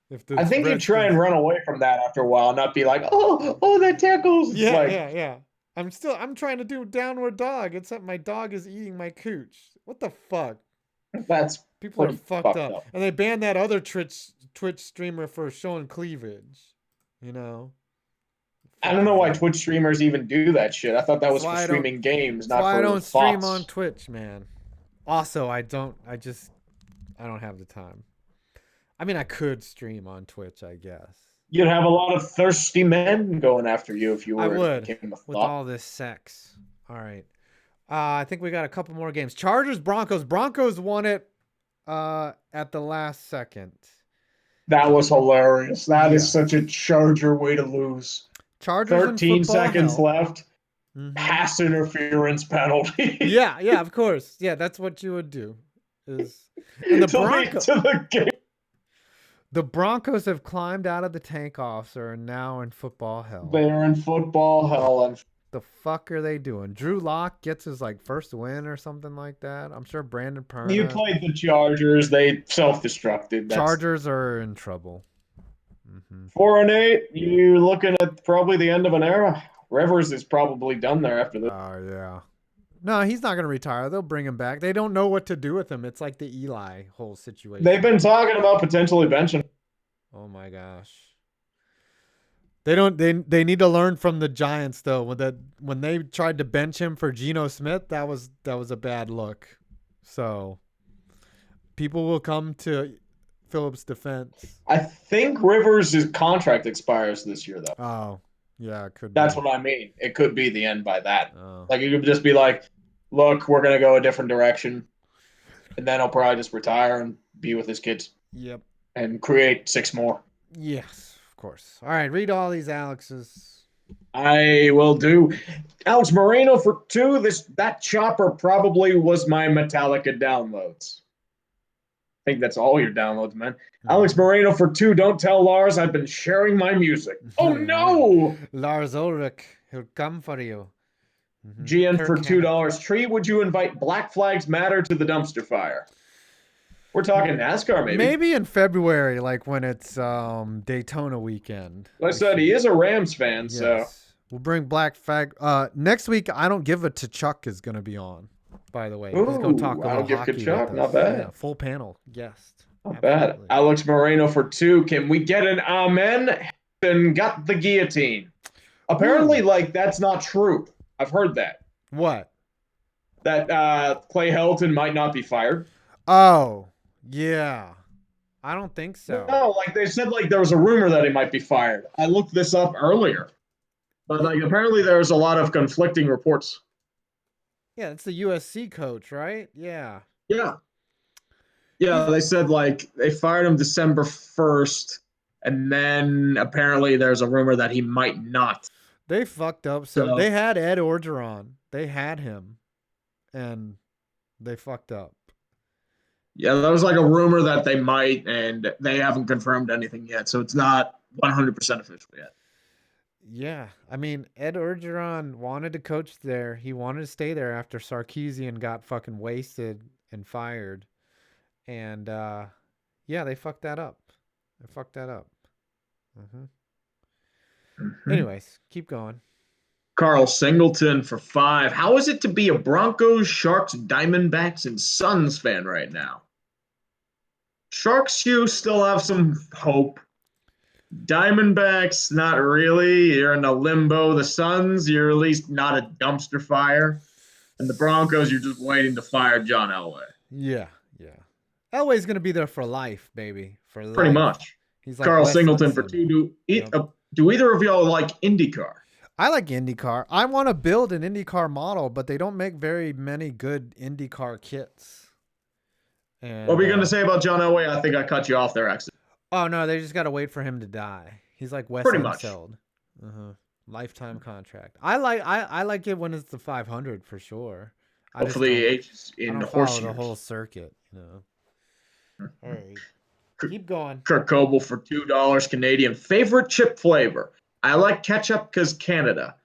If the I think you'd try Redskins- and run away from that after a while, not be like, oh, that tickles. It's Yeah, like, yeah. I'm trying to do downward dog, except my dog is eating my cooch. What the fuck? That's People are pretty fucked fucked up. up. And they banned that other Twitch streamer for showing cleavage. You know? I don't know why Twitch streamers even do that shit. I thought that was That's why for I don't- streaming games, That's not why for I don't stream bots. on Twitch, man. Also, I don't have the time. I mean, I could stream on Twitch, I guess. You'd have a lot of thirsty men going after you if you were I would, became a with thought. all this sex. All right. I think we got a couple more games. Chargers, Broncos. Broncos won it at the last second. That was hilarious. That is Yeah. such a Charger way to lose. Chargers in 13 football seconds hell. left. Mhm. Pass interference penalty. Yeah, of course. Yeah, that's what you would do. And the The Broncos have climbed out of the tank-offs or are now in football hell. They're in football hell. And The fuck are they doing? Drew Lock gets his first win or something like that. I'm sure Brandon Perna. you played the Chargers. They self-destructed. Chargers are in trouble. 4-8. You're looking at probably the end of an era. Rivers is probably done there after this. Oh, yeah. No, he's not going to retire. They'll bring him back. They don't know what to do with him. It's like the Eli whole situation. They've been talking about potentially benching. Oh my gosh. They need to learn from the Giants though. When they tried to bench him for Geno Smith, that was a bad look. So people will come to Phillips' defense. I think Rivers' contract expires this year, though. Oh, yeah, it could That's be. what I mean. It could be the end by that. Oh. Like, it could just be like, look, we're going to go a different direction. And then he'll probably just retire and be with his kids Yep. and create 6 more. Yes, of course. All right, read all these Alexes. I will do. Alex Moreno for 2. That chopper probably was my Metallica downloads. I think that's all your downloads, man. Alex Moreno for 2. Don't tell Lars I've been sharing my music. Oh no! Lars Ulrich, he'll come for you. GN for Kirk Hammett. $2. Tree, would you invite Black Flags Matter to the dumpster fire? We're talking NASCAR, maybe. Maybe in February, like when it's Daytona weekend. Like I said, he is a Rams fan, so. We'll bring Black Flag. Next week, I Don't Give a Chuck is going to be on, by the way. He's going to talk a I little Don't Give hockey a Chuck, with not us. bad. Yeah, full panel guest. Not bad. Alex Moreno for 2. Can we get an amen? And got the guillotine. Apparently, like, that's not true. I've heard that. What? That Clay Helton might not be fired. Oh, yeah. I don't think so. No, like they said, like there was a rumor that he might be fired. I looked this up earlier, but like apparently there's a lot of conflicting reports. Yeah, it's the USC coach, right? Yeah. Yeah. Yeah, they said like they fired him December 1st, and then apparently there's a rumor that he might not. They fucked up. So they had Ed Orgeron. They had him, and they fucked up. Yeah, there was like a rumor that they might, and they haven't confirmed anything yet, so it's not 100% official yet. Yeah, I mean, Ed Orgeron wanted to coach there. He wanted to stay there after Sarkisian got fucking wasted and fired. And, yeah, they fucked that up. They fucked that up. Anyways, keep going. Carl Singleton for 5. How is it to be a Broncos, Sharks, Diamondbacks, and Suns fan right now? Sharks, you still have some hope. Diamondbacks, not really. You're in a limbo. The Suns, you're at least not a dumpster fire. And the Broncos, you're just waiting to fire John Elway. Yeah, yeah. Elway's going to be there for life, baby. For life. Pretty much. He's like Carl Wes Singleton Hudson. for 2. Do either of y'all like IndyCar? I like IndyCar. I want to build an IndyCar model, but they don't make very many good IndyCar kits. And, What were you going to say about John Elway? I think I cut you off there, actually. Oh, no, they just got to wait for him to die. He's like Wes Pretty much. Unseld. Lifetime contract. I like it when it's the 500 for sure. Hopefully ages in horse the whole circuit, you know. All right. Keep going. Kirk Coble for $2 Canadian. Favorite chip flavor? I like ketchup because Canada.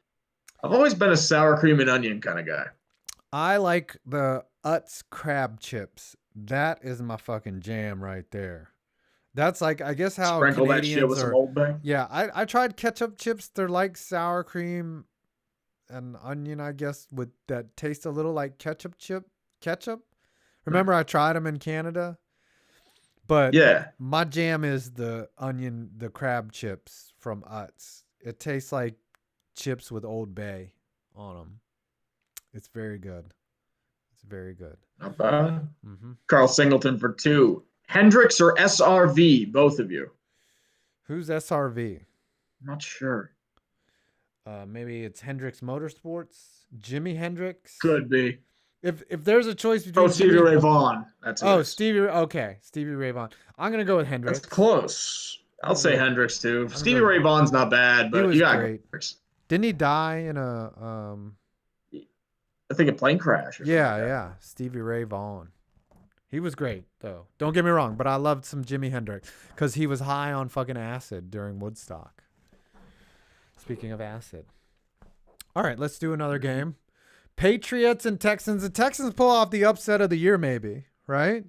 I've always been a sour cream and onion kind of guy. I like the Utz crab chips. That is my fucking jam right there. That's like, I guess how Sprinkle Canadians that shit with some Old Bay. Yeah, I tried ketchup chips. They're like sour cream and onion, I guess, with that taste a little like ketchup. Remember, I tried them in Canada. But yeah, my jam is the crab chips from Utz. It tastes like chips with Old Bay on them. It's very good. It's very good. Not bad. Carl Singleton for 2. Hendrix or SRV, both of you. Who's SRV? I'm not sure. Maybe it's Hendrix Motorsports. Jimi Hendrix. Could be. If there's a choice between Stevie Ray Vaughan. That's Stevie. Okay, Stevie Ray Vaughan. I'm gonna go with Hendrix. That's close. I'll say Hendrix too. Stevie Ray Vaughan's not bad, but you got Hendrix. Didn't he die in a I think a plane crash. Yeah. Stevie Ray Vaughan. He was great though. Don't get me wrong, but I loved some Jimi Hendrix because he was high on fucking acid during Woodstock. Speaking of acid. All right, let's do another game. Patriots and Texans. The Texans pull off the upset of the year, maybe, right?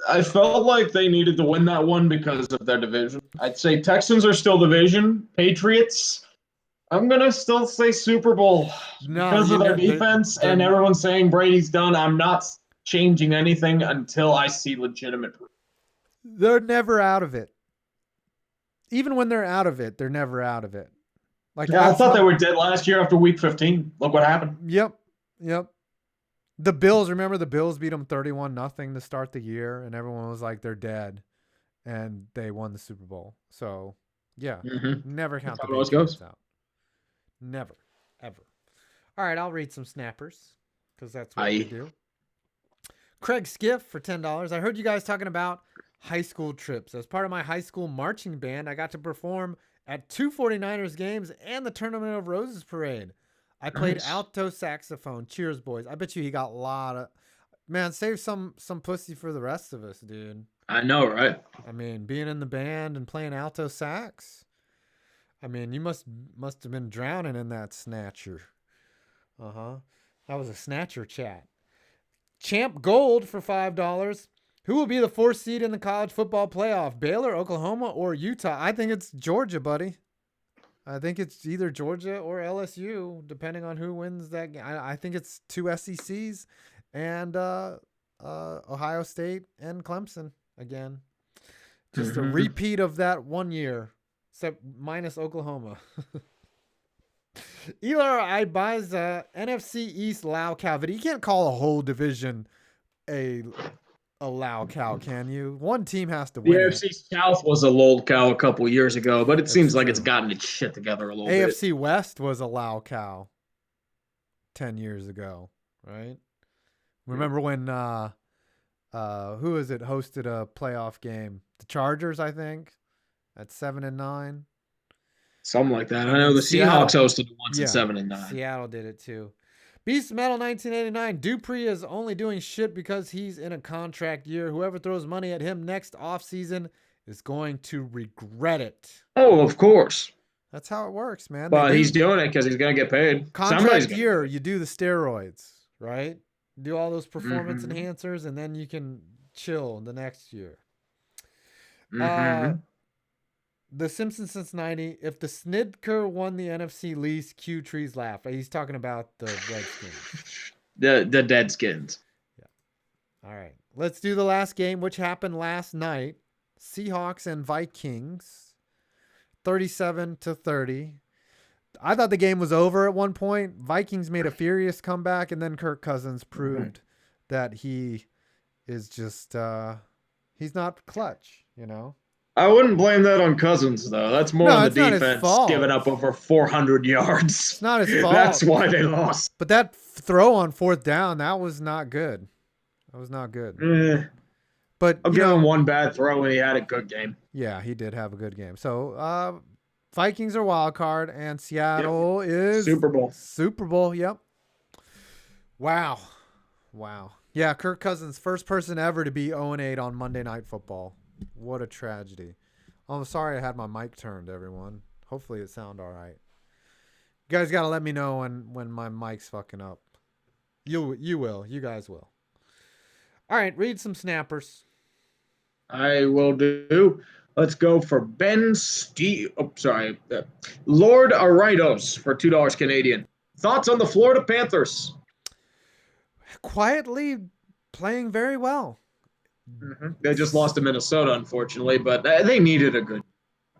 I felt like they needed to win that one because of their division. I'd say Texans are still division. Patriots, I'm going to still say Super Bowl because of their defense and everyone's saying Brady's done. I'm not changing anything until I see legitimate proof. They're never out of it. Even when they're out of it, they're never out of it. Like, yeah, I thought they were dead last year after week 15. Look what happened. Yep. The Bills, remember the Bills beat them 31-0 to start the year, and everyone was like, they're dead, and they won the Super Bowl. So, yeah, never count the Patriots out. Never, ever. All right, I'll read some snappers because that's what we do. Craig Skiff for $10. I heard you guys talking about high school trips. As part of my high school marching band, I got to perform at 2 49ers games and the Tournament of Roses parade. I played alto saxophone. Cheers, boys. I bet you he got a lot of... Man, save some pussy for the rest of us, dude. I know, right? I mean, being in the band and playing alto sax. I mean, you must have been drowning in that snatcher. Uh-huh. That was a snatcher chat. Champ Gold for $5. Who will be the 4th seed in the college football playoff? Baylor, Oklahoma, or Utah? I think it's Georgia, buddy. I think it's either Georgia or LSU, depending on who wins that game. I think it's 2 SECs and Ohio State and Clemson again. Just a repeat of that one year, except minus Oklahoma. Eli buys NFC East Lao Cow. You can't call a whole division a Lao Cow, can you? One team has to The win. AFC South was a lol cow a couple years ago, but it seems like true. it's gotten its shit together a little bit. AFC West was a Lao Cow 10 years ago, right? Remember when who is it hosted a playoff game? The Chargers, I think, at 7-9. Something like that. I know the Seattle. Seahawks hosted it once at 7-9. Seattle did it too. Beast Metal 1989. Dupree is only doing shit because he's in a contract year. Whoever throws money at him next offseason is going to regret it. Oh, of course. That's how it works, man. But he's doing it because he's going to get paid. Contract year, you do the steroids, right? Do all those performance enhancers, and then you can chill the next year. The Simpsons since 90. If the Snidker won the NFC least, Q trees laugh. He's talking about the Redskins. The Deadskins. Yeah. All right. Let's do the last game, which happened last night. Seahawks and Vikings. 37-30. I thought the game was over at one point. Vikings made a furious comeback, and then Kirk Cousins proved that he is just he's not clutch, you know. I wouldn't blame that on Cousins, though. That's more on the defense giving up over 400 yards. It's not his fault. That's why they lost. But that throw on 4th down, that was not good. That was not good. But I'll give him one bad throw, and he had a good game. Yeah, he did have a good game. So Vikings are wild card, and Seattle is Super Bowl. Super Bowl, yep. Wow. Yeah, Kirk Cousins, first person ever to be 0-8 on Monday Night Football. What a tragedy. Oh, I'm sorry I had my mic turned, everyone. Hopefully it sound all right. You guys got to let me know when my mic's fucking up. You will. You guys will. All right, read some snappers. I will do. Let's go for Ben Steve. Oh, sorry. Lord Aritos for $2 Canadian. Thoughts on the Florida Panthers? Quietly playing very well. They just lost to Minnesota, unfortunately, but they needed a good.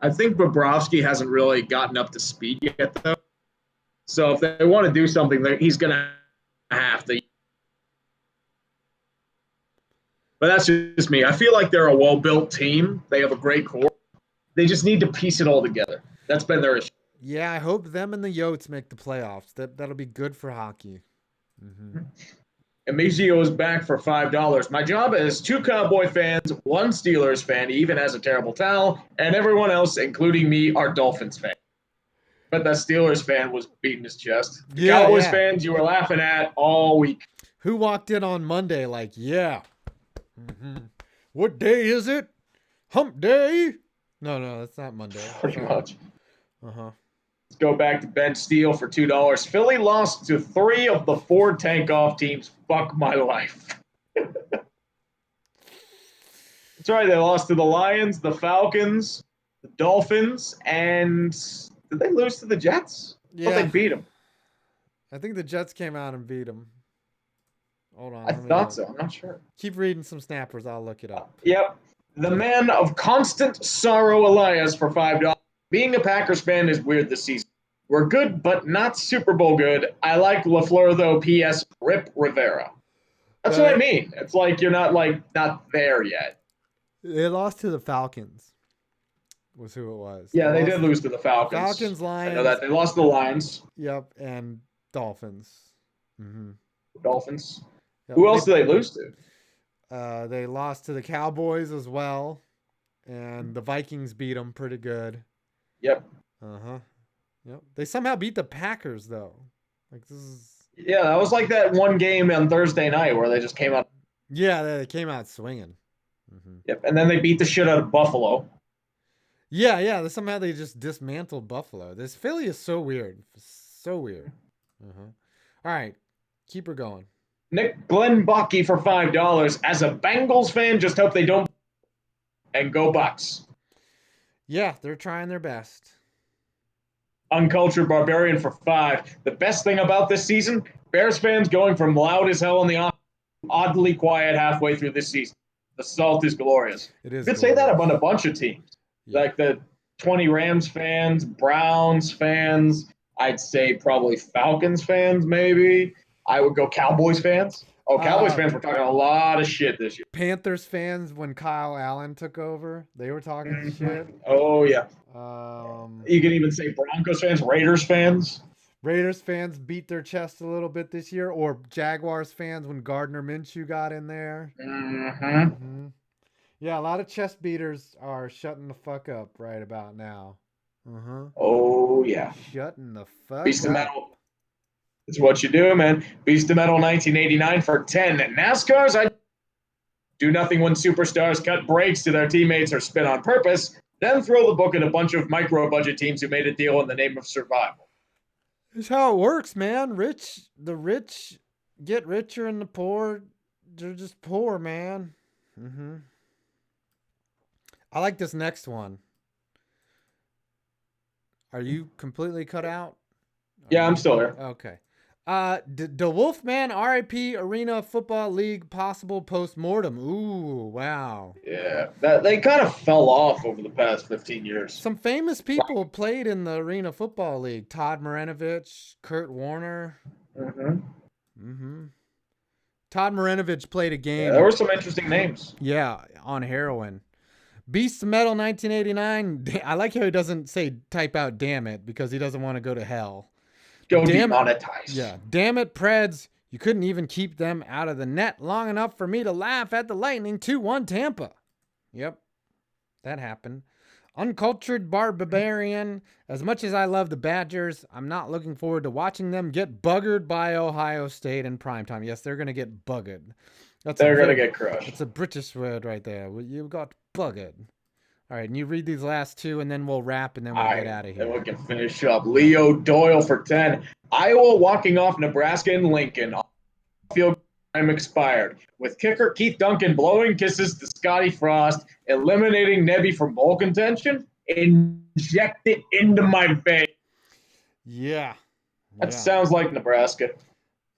I think Bobrovsky hasn't really gotten up to speed yet, though. So if they want to do something, he's going to have to. But that's just me. I feel like they're a well-built team. They have a great core. They just need to piece it all together. That's been their issue. Yeah, I hope them and the Yotes make the playoffs. That'll be good for hockey. Emigio is back for $5. My job is 2 Cowboy fans, 1 Steelers fan, he even has a terrible towel, and everyone else, including me, are Dolphins fans. But that Steelers fan was beating his chest. The Cowboys fans you were laughing at all week. Who walked in on Monday like, yeah. What day is it? Hump day? No, that's not Monday. Pretty much. Let's go back to Ben Steele for $2. Philly lost to 3 of the 4 tank-off teams. Fuck my life. That's right. They lost to the Lions, the Falcons, the Dolphins, and did they lose to the Jets? Yeah. They beat them. I think the Jets came out and beat them. Hold on. I thought so. I'm not sure. Keep reading some snappers. I'll look it up. Yep. The man of constant sorrow, Elias, for $5. Being a Packers fan is weird this season. We're good, but not Super Bowl good. I like LaFleur, though. P.S. Rip Rivera. That's what I mean. It's like you're not there yet. They lost to the Falcons. Was who it was. Yeah, they did lose to the Falcons. Falcons, Lions. I know that. They lost to the Lions. Yep, and Dolphins. Dolphins. Yep. Who else did they lose to? They lost to the Cowboys as well, and the Vikings beat them pretty good. Yep. Yep. They somehow beat the Packers though. Like this is. Yeah, that was like that one game on Thursday night where they just came out. Yeah, they came out swinging. Yep, and then they beat the shit out of Buffalo. Yeah. Somehow they just dismantled Buffalo. This Philly is so weird. So weird. All right, keep her going. Nick Glenbucky for $5. As a Bengals fan, just hope they don't. And go Bucks. Yeah, they're trying their best. Uncultured Barbarian for $5. The best thing about this season, Bears fans going from loud as hell on the off, oddly quiet halfway through this season. The salt is glorious. It is. You could say that about a bunch of teams. Yeah. Like the 20 Rams fans, Browns fans, I'd say probably Falcons fans, maybe. I would go Cowboys fans. Oh, Cowboys fans were talking a lot of shit this year. Panthers fans, when Kyle Allen took over, they were talking shit. Oh, yeah. You could even say Broncos fans, Raiders fans. Raiders fans beat their chest a little bit this year, or Jaguars fans when Gardner Minshew got in there. Yeah, a lot of chest beaters are shutting the fuck up right about now. Oh, yeah. Shutting the fuck Beast of up. Metal. It's what you do, man. Beast of Metal 1989 for 10. NASCAR's I do nothing when superstars cut brakes to their teammates or spin on purpose, then throw the book at a bunch of micro-budget teams who made a deal in the name of survival. It's how it works, man. The rich get richer and the poor, they're just poor, man. I like this next one. Are you completely cut out? Yeah, I'm still here. Okay. The Wolfman RIP Arena Football League possible post-mortem. Ooh, wow. Yeah, they kind of fell off over the past 15 years. Some famous people played in the Arena Football League. Todd Marinovich, Kurt Warner. Todd Marinovich played a game. Yeah, there were some interesting names. Yeah, on heroin. Beast of Metal 1989. I like how he doesn't say type out damn it because he doesn't want to go to hell. Go demonetized. Yeah. Damn it, Preds. You couldn't even keep them out of the net long enough for me to laugh at the Lightning 2-1 Tampa. Yep. That happened. Uncultured Barbarian. As much as I love the Badgers, I'm not looking forward to watching them get buggered by Ohio State in primetime. Yes, they're going to get buggered. They're going to get crushed. It's a British word right there. You got buggered. All right, and you read these last two, and then we'll wrap, and then we'll get out of here. Then we can finish up. Leo Doyle for 10. Iowa walking off Nebraska and Lincoln. Field time expired. With kicker Keith Duncan blowing kisses to Scotty Frost, eliminating Nebby from bowl contention. Inject it into my vein. Yeah. That sounds like Nebraska.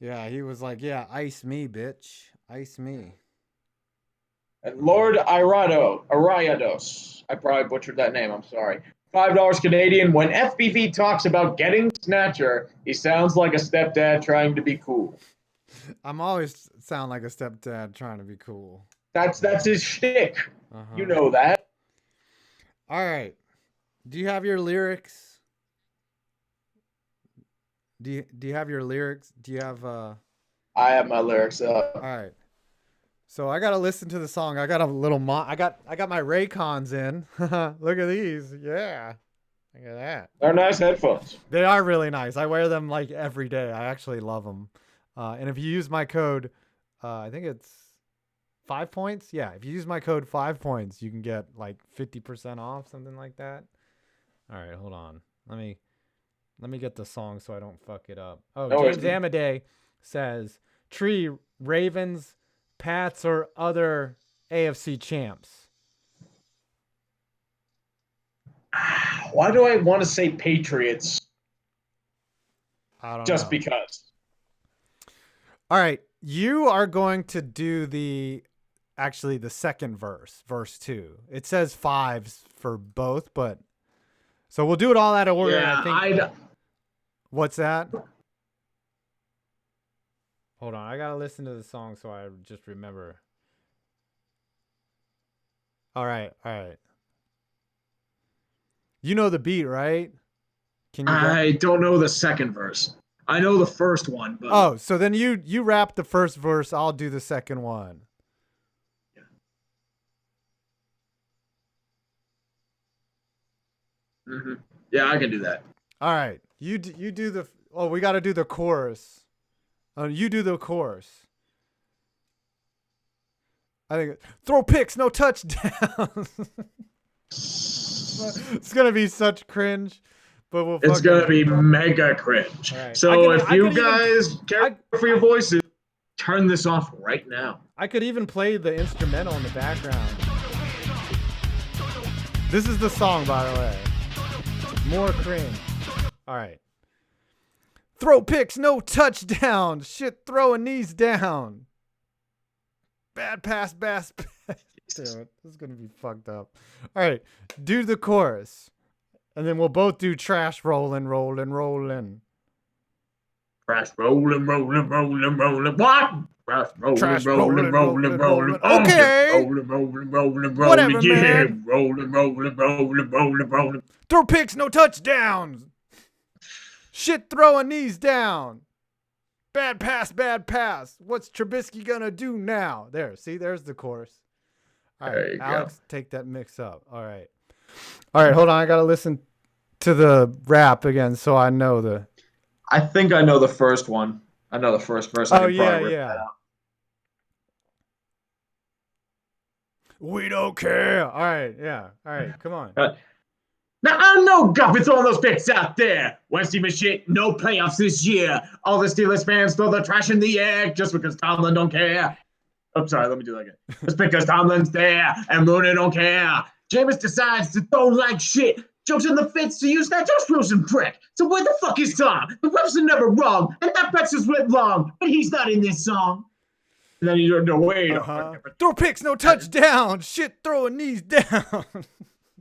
Yeah, he was like, yeah, ice me, bitch. Ice me. And Lord Ariados. I probably butchered that name. I'm sorry. $5 Canadian. When FBV talks about getting Snatcher, he sounds like a stepdad trying to be cool. I'm always sound like a stepdad trying to be cool. That's his shtick. You know that. All right. Do you have your lyrics? Do you have your lyrics? Do you have I have my lyrics up. All right. So I gotta listen to the song. I got a little I got my Raycons in. Look at these. Yeah. Look at that. They're nice headphones. They are really nice. I wear them like every day. I actually love them. And if you use my code, I think it's 5 points. Yeah. If you use my code 5 points, you can get like 50% off, something like that. All right, hold on. Let me get the song so I don't fuck it up. Oh, no, James Amadei says Tree, Ravens, Pats, or other AFC champs. Why do I want to say Patriots? I don't know. Just because. All right, you are going to do the second verse 2. It says 5s for both, but so we'll do it all out of order. Yeah, I think. What's that? Hold on, I gotta listen to the song so I just remember. All right. You know the beat, right? Can you? I don't know the second verse. I know the first one, but oh, so then you rap the first verse. I'll do the second one. Yeah. Yeah, I can do that. All right. You do the. Oh, we got to do the chorus. You do the chorus. I think throw picks, no touchdowns. It's gonna be such cringe, but we'll. It's gonna be mega cringe. Right. So if you guys care for your voices, turn this off right now. I could even play the instrumental in the background. This is the song, by the way. More cringe. All right. Throw picks, no touchdowns. Shit, throwing knees down. Bad pass, bass. Dude, this is gonna be fucked up. All right, do the chorus, and then we'll both do trash rolling, rolling, rolling. Trash rolling, rolling, rolling, rolling. What? Trash rolling, Trash rolling, rolling, rolling. Okay. Rolling, rolling, rolling, rolling. Whatever, yeah. man. Rolling, rolling, rolling, rolling, rolling. Throw picks, no touchdowns. Shit, throwing knees down. Bad pass, bad pass. What's Trubisky gonna do now? There, see, there's the chorus. All right, there you Alex, go. take that mix up. All right, hold on. I gotta listen to the rap again so I know the. I think I know the first one. I know the first verse. Oh yeah. We don't care. All right, yeah. All right, come on. Now, I know God be throwing those picks out there. West Team is shit, no playoffs this year. All the Steelers fans throw the trash in the air just because Tomlin don't care. I'm sorry, let me do that again. Just because Tomlin's there and Mooney don't care. Jameis decides to throw like shit. Jokes in the fits to use that just frozen prick. So where the fuck is Tom? The refs are never wrong, and that bet's just went long, but he's not in this song. And then you don't wait. Throw picks, no touchdown. Shit, throwing knees down.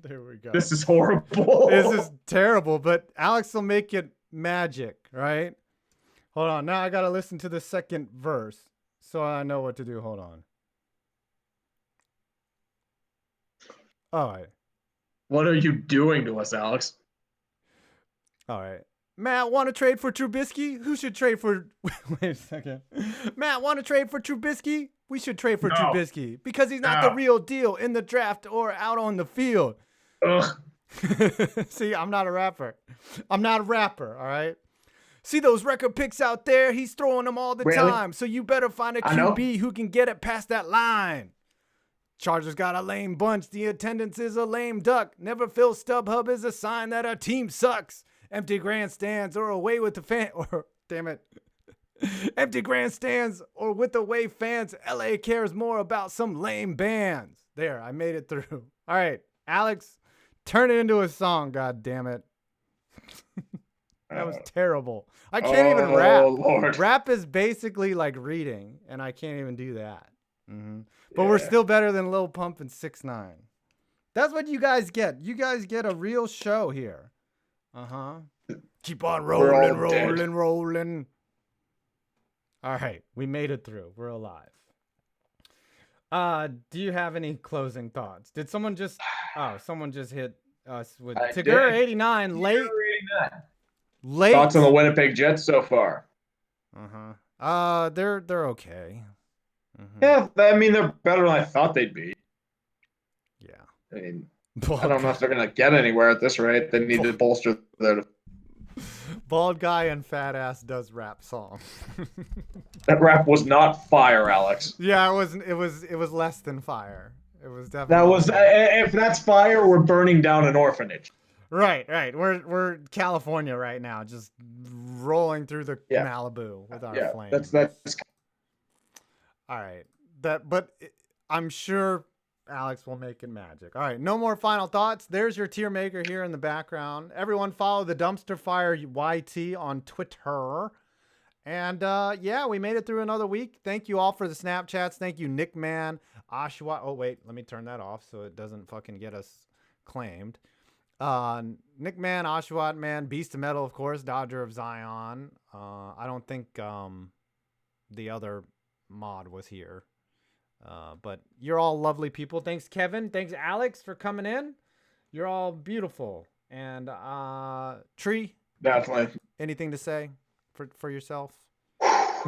There we go. This is horrible. This is terrible, but Alex will make it magic, right? Hold on. Now I got to listen to the second verse so I know what to do. Hold on. All right. What are you doing to us, Alex? All right. Matt, want to trade for Trubisky? Who should trade for... Wait a second. Matt, want to trade for Trubisky? We should trade for Trubisky because he's not the real deal in the draft or out on the field. Ugh. See, I'm not a rapper. I'm not a rapper, all right? See those record picks out there? He's throwing them all the time. So you better find a QB who can get it past that line. Chargers got a lame bunch. The attendance is a lame duck. Never fill StubHub is a sign that our team sucks. Empty grandstands or away with the fan. Or, damn it. Empty grandstands or with away fans. LA cares more about some lame bands. There, I made it through. All right, Alex, turn it into a song, god damn it. That was terrible. I can't even rap. Lord. Rap is basically like reading, and I can't even do that. But we're still better than Lil Pump and 6ix9ine. That's what you guys get. You guys get a real show here. Keep on rolling, rolling, rolling. All right, we made it through. We're alive. Do you have any closing thoughts? Did someone just... Oh, someone just hit us with Tigger89 late. Late. Thoughts on the Winnipeg Jets so far? They're okay. Yeah, I mean, they're better than I thought they'd be. Yeah. I mean, I don't know if they're going to get anywhere at this rate. They need to bolster their... Bald guy and fat ass does rap song. That rap was not fire, Alex. Yeah, it was less than fire. It was definitely. That was if that's fire, we're burning down an orphanage. Right. We're California right now, just rolling through the Malibu with our flames. That's. All right. I'm sure Alex will make it magic. All right. No more final thoughts. There's your tier maker here in the background. Everyone follow the Dumpster Fire YT on Twitter. And we made it through another week. Thank you all for the Snapchats. Thank you, Nickman, Oshawott. Oh, wait. Let me turn that off so it doesn't fucking get us claimed. Nickman, Oshawott Man, Beast of Metal, of course, Dodger of Zion. I don't think the other mod was here. But you're all lovely people. Thanks, Kevin. Thanks, Alex, for coming in. You're all beautiful. And Tree? Definitely. Anything to say for yourself?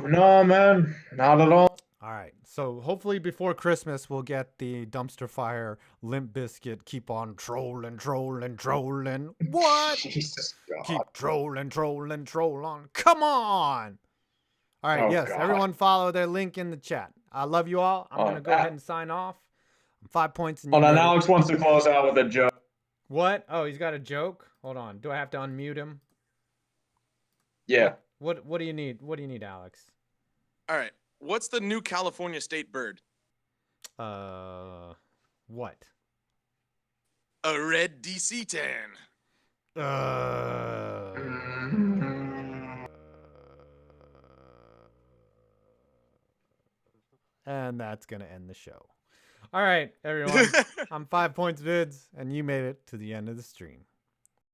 No, man. Not at all. All right. So hopefully before Christmas, we'll get the Dumpster Fire Limp Biscuit. Keep on trolling. What? Jesus God. Keep trolling. Troll on. Come on. All right. Oh, Yes. God. Everyone follow their link in the chat. I love you all. I'm going to go that- ahead and sign off. I'm 5 points. And Hold on. made it. Alex wants to close out with a joke. What? Oh, he's got a joke? Hold on. Do I have to unmute him? Yeah. What do you need? What do you need, Alex? All right. What's the new California state bird? What? A red DC tan. And that's going to end the show. All right, everyone. I'm 5 points vids, and you made it to the end of the stream.